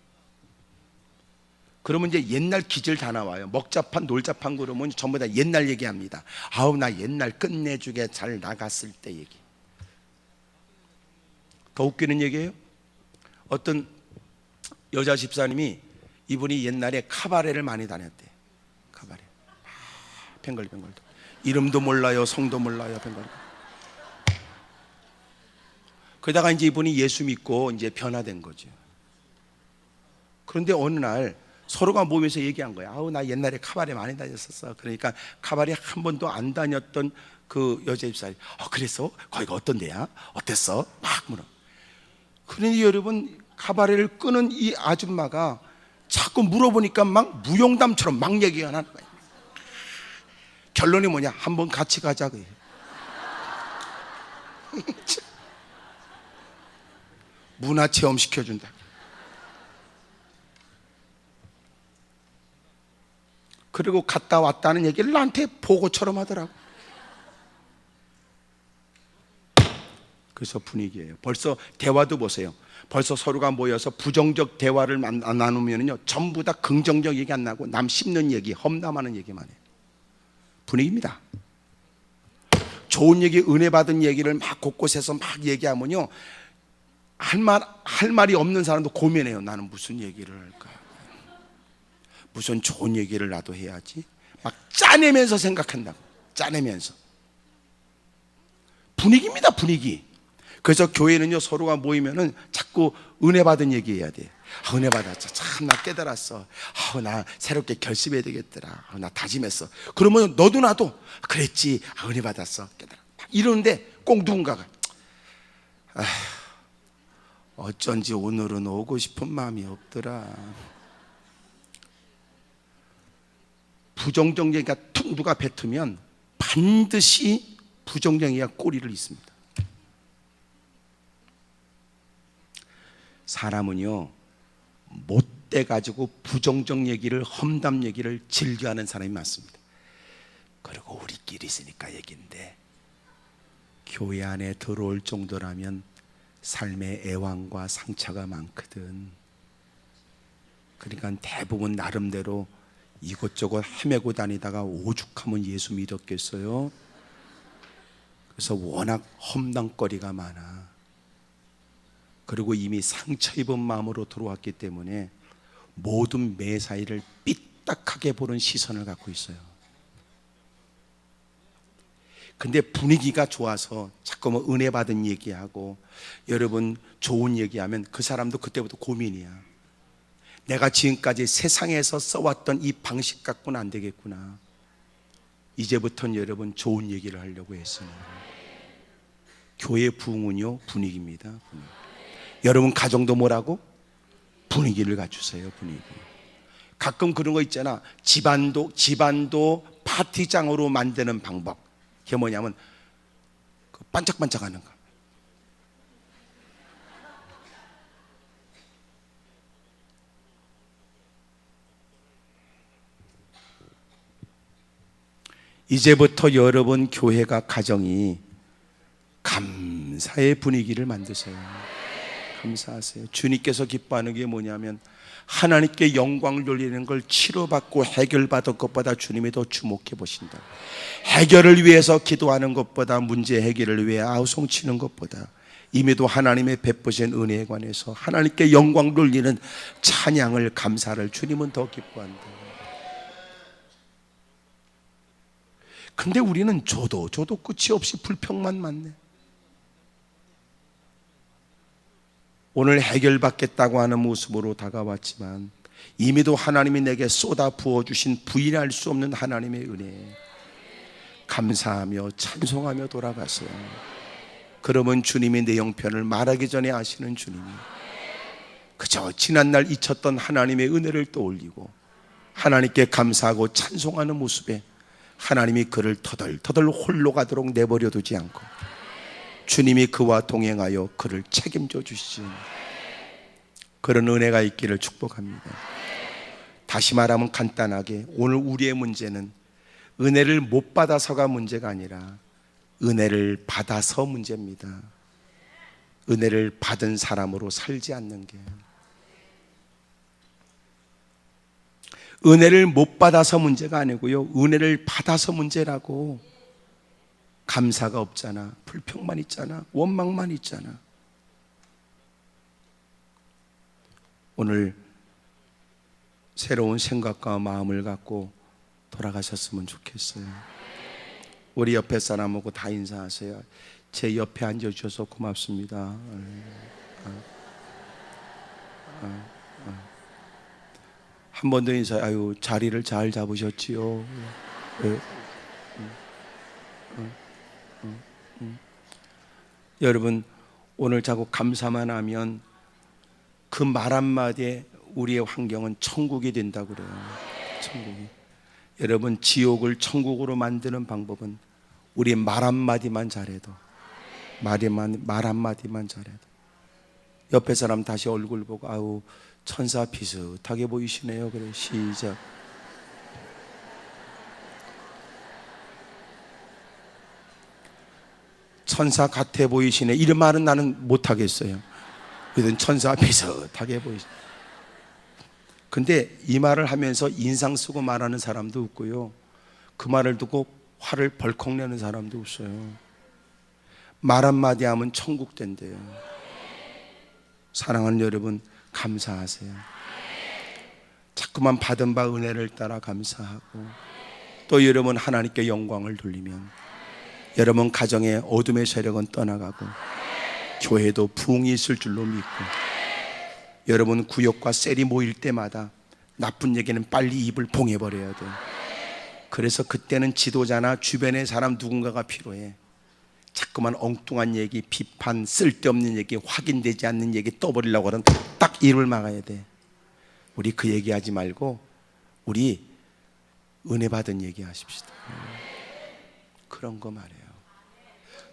그러면 이제 옛날 기질 다 나와요. 먹자판 놀자판 그러면 전부 다 옛날 얘기합니다. 아우 나 옛날 끝내주게 잘 나갔을 때 얘기. 더 웃기는 얘기예요. 어떤 여자 집사님이, 이분이 옛날에 카바레를 많이 다녔대. 카바레 뱅글뱅글도 이름도 몰라요, 성도 몰라요, 뱅글뱅글. 그러다가 이제 이분이 예수 믿고 이제 변화된 거죠. 그런데 어느 날 서로가 모이면서 얘기한 거야. 아우 나 옛날에 카바레 많이 다녔었어. 그러니까 카바레 한 번도 안 다녔던 그 여자 집사님, 그랬어? 거기가 어떤 데야? 어땠어? 막 물어. 그러니 여러분 카바레를 끄는 이 아줌마가 자꾸 물어보니까 막 무용담처럼 막 얘기가 나는 거야. 결론이 뭐냐? 한번 같이 가자 그래. 문화체험 시켜준다. 그리고 갔다 왔다는 얘기를 나한테 보고처럼 하더라고. 그래서 분위기예요. 벌써 대화도 보세요. 벌써 서로가 모여서 부정적 대화를 나누면요 전부 다 긍정적 얘기 안 나고 남 씹는 얘기, 험담하는 얘기만 해요. 분위기입니다. 좋은 얘기, 은혜 받은 얘기를 막 곳곳에서 막 얘기하면요 할 말이 없는 사람도 고민해요. 나는 무슨 얘기를 할까? 무슨 좋은 얘기를 나도 해야지. 막 짜내면서 생각한다고. 짜내면서. 분위기입니다, 분위기. 그래서 교회는요, 서로가 모이면은 자꾸 은혜 받은 얘기 해야 돼. 은혜 받았어. 참, 나 깨달았어. 나 새롭게 결심해야 되겠더라. 나 다짐했어. 그러면 너도 나도 그랬지. 은혜 받았어. 깨달아. 이러는데 꼭 누군가가 어쩐지 오늘은 오고 싶은 마음이 없더라. 부정적 얘기가 툭 누가 뱉으면 반드시 부정적 얘기가 꼬리를 잇습니다. 사람은요, 못돼 가지고 부정적 얘기를, 험담 얘기를 즐겨하는 사람이 많습니다. 그리고 우리끼리 있으니까 얘기인데, 교회 안에 들어올 정도라면 삶의 애환과 상처가 많거든. 그러니까 대부분 나름대로 이것저것 헤매고 다니다가 오죽하면 예수 믿었겠어요? 그래서 워낙 험담거리가 많아. 그리고 이미 상처 입은 마음으로 들어왔기 때문에 모든 매사이를 삐딱하게 보는 시선을 갖고 있어요. 근데 분위기가 좋아서 자꾸만 은혜 받은 얘기하고 여러분 좋은 얘기하면 그 사람도 그때부터 고민이야. 내가 지금까지 세상에서 써왔던 이 방식 갖고는 안 되겠구나. 이제부터는 여러분 좋은 얘기를 하려고 했어요. 교회 부흥은요, 분위기입니다. 분위기. 여러분 가정도 뭐라고? 분위기를 갖추세요. 분위기. 가끔 그런 거 있잖아. 집안도 파티장으로 만드는 방법. 그게 뭐냐면 반짝반짝하는 거. 이제부터 여러분 교회가 가정이 감사의 분위기를 만드세요. 감사하세요. 주님께서 기뻐하는 게 뭐냐면 하나님께 영광을 돌리는 걸 치료받고 해결받을 것보다 주님이 더 주목해 보신다. 해결을 위해서 기도하는 것보다, 문제 해결을 위해 아우성치는 것보다 이미도 하나님의 베푸신 은혜에 관해서 하나님께 영광을 돌리는 찬양을, 감사를 주님은 더 기뻐한다. 근데 우리는 줘도 끝이 없이 불평만 많네. 오늘 해결받겠다고 하는 모습으로 다가왔지만 이미도 하나님이 내게 쏟아 부어주신 부인할 수 없는 하나님의 은혜에 감사하며 찬송하며 돌아갔어요. 그러면 주님이 내 형편을 말하기 전에 아시는 주님이 그저 지난날 잊혔던 하나님의 은혜를 떠올리고 하나님께 감사하고 찬송하는 모습에 하나님이 그를 터덜터덜 홀로 가도록 내버려 두지 않고 주님이 그와 동행하여 그를 책임져 주시는 그런 은혜가 있기를 축복합니다. 다시 말하면 간단하게 오늘 우리의 문제는 은혜를 못 받아서가 문제가 아니라 은혜를 받아서 문제입니다. 은혜를 받은 사람으로 살지 않는 게, 은혜를 못 받아서 문제가 아니고요, 은혜를 받아서 문제라고. 감사가 없잖아. 불평만 있잖아. 원망만 있잖아. 오늘 새로운 생각과 마음을 갖고 돌아가셨으면 좋겠어요. 우리 옆에 사람하고 다 인사하세요. 제 옆에 앉아주셔서 고맙습니다. 한 번 더 인사해. 아유, 자리를 잘 잡으셨지요. 여러분, 오늘 자꾸 감사만 하면 그 말 한마디에 우리의 환경은 천국이 된다고 그래요. 천국이. 여러분, 지옥을 천국으로 만드는 방법은 우리 말 한마디만 잘해도, 말 한마디만 잘해도. 옆에 사람 다시 얼굴 보고 아우, 천사 비슷하게 보이시네요. 그래, 시작. 천사 같아 보이시네. 이런 말은 나는 못하겠어요. 그든 천사 비슷하게 보이시네. 근데 이 말을 하면서 인상 쓰고 말하는 사람도 없고요, 그 말을 듣고 화를 벌컥 내는 사람도 없어요. 말 한마디 하면 천국 된대요. 사랑하는 여러분, 감사하세요. 자꾸만 받은 바 은혜를 따라 감사하고, 또 여러분 하나님께 영광을 돌리면 여러분 가정의 어둠의 세력은 떠나가고 교회도 부흥이 있을 줄로 믿고, 여러분 구역과 셀이 모일 때마다 나쁜 얘기는 빨리 입을 봉해버려야 돼. 그래서 그때는 지도자나 주변의 사람 누군가가 필요해. 자꾸만 엉뚱한 얘기, 비판, 쓸데없는 얘기, 확인되지 않는 얘기 떠버리려고 하면 딱 입을 막아야 돼. 우리 그 얘기하지 말고 우리 은혜 받은 얘기 하십시다. 그런 거 말이에요.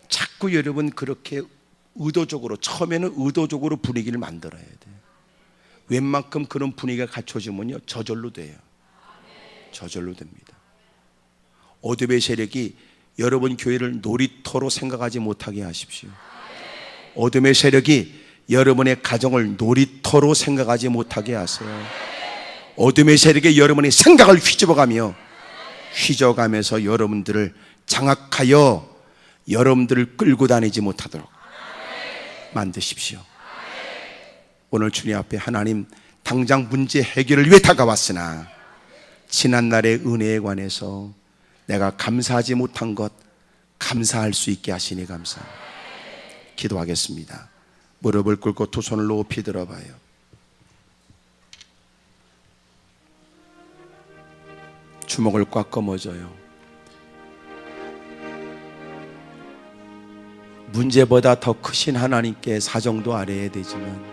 자꾸 여러분 그렇게 의도적으로, 처음에는 의도적으로 분위기를 만들어야 돼. 웬만큼 그런 분위기가 갖춰지면요, 저절로 돼요. 저절로 됩니다. 어둠의 세력이 여러분 교회를 놀이터로 생각하지 못하게 하십시오. 어둠의 세력이 여러분의 가정을 놀이터로 생각하지 못하게 하세요. 어둠의 세력이 여러분의 생각을 휘저어가면서 여러분들을 장악하여 여러분들을 끌고 다니지 못하도록 만드십시오. 오늘 주님 앞에 하나님, 당장 문제 해결을 위해 다가왔으나 지난날의 은혜에 관해서 내가 감사하지 못한 것 감사할 수 있게 하시니 감사합니다. 기도하겠습니다. 무릎을 꿇고 두 손을 높이 들어봐요. 주먹을 꽉 거머져요. 문제보다 더 크신 하나님께 사정도 아뢰야 되지만,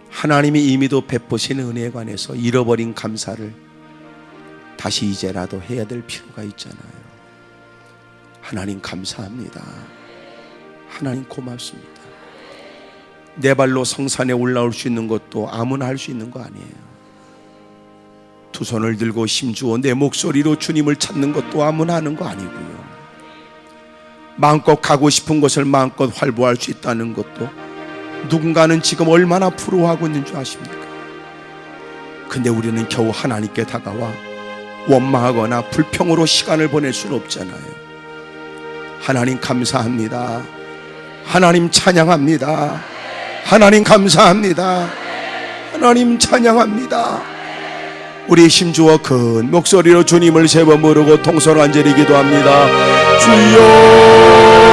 하나님이 이미도 베푸신 은혜에 관해서 잃어버린 감사를 다시 이제라도 해야 될 필요가 있잖아요. 하나님 감사합니다. 하나님 고맙습니다. 내 발로 성산에 올라올 수 있는 것도 아무나 할 수 있는 거 아니에요. 두 손을 들고 힘주어 내 목소리로 주님을 찾는 것도 아무나 하는 거 아니고요. 마음껏 가고 싶은 곳을 마음껏 활보할 수 있다는 것도 누군가는 지금 얼마나 부러워하고 있는 줄 아십니까? 근데 우리는 겨우 하나님께 다가와 원망하거나 불평으로 시간을 보낼 수는 없잖아요. 하나님 감사합니다. 하나님 찬양합니다. 하나님 감사합니다. 하나님 찬양합니다. 우리 힘주어 큰 목소리로 주님을 세 번 부르고 통성한절히 기도합니다. 주여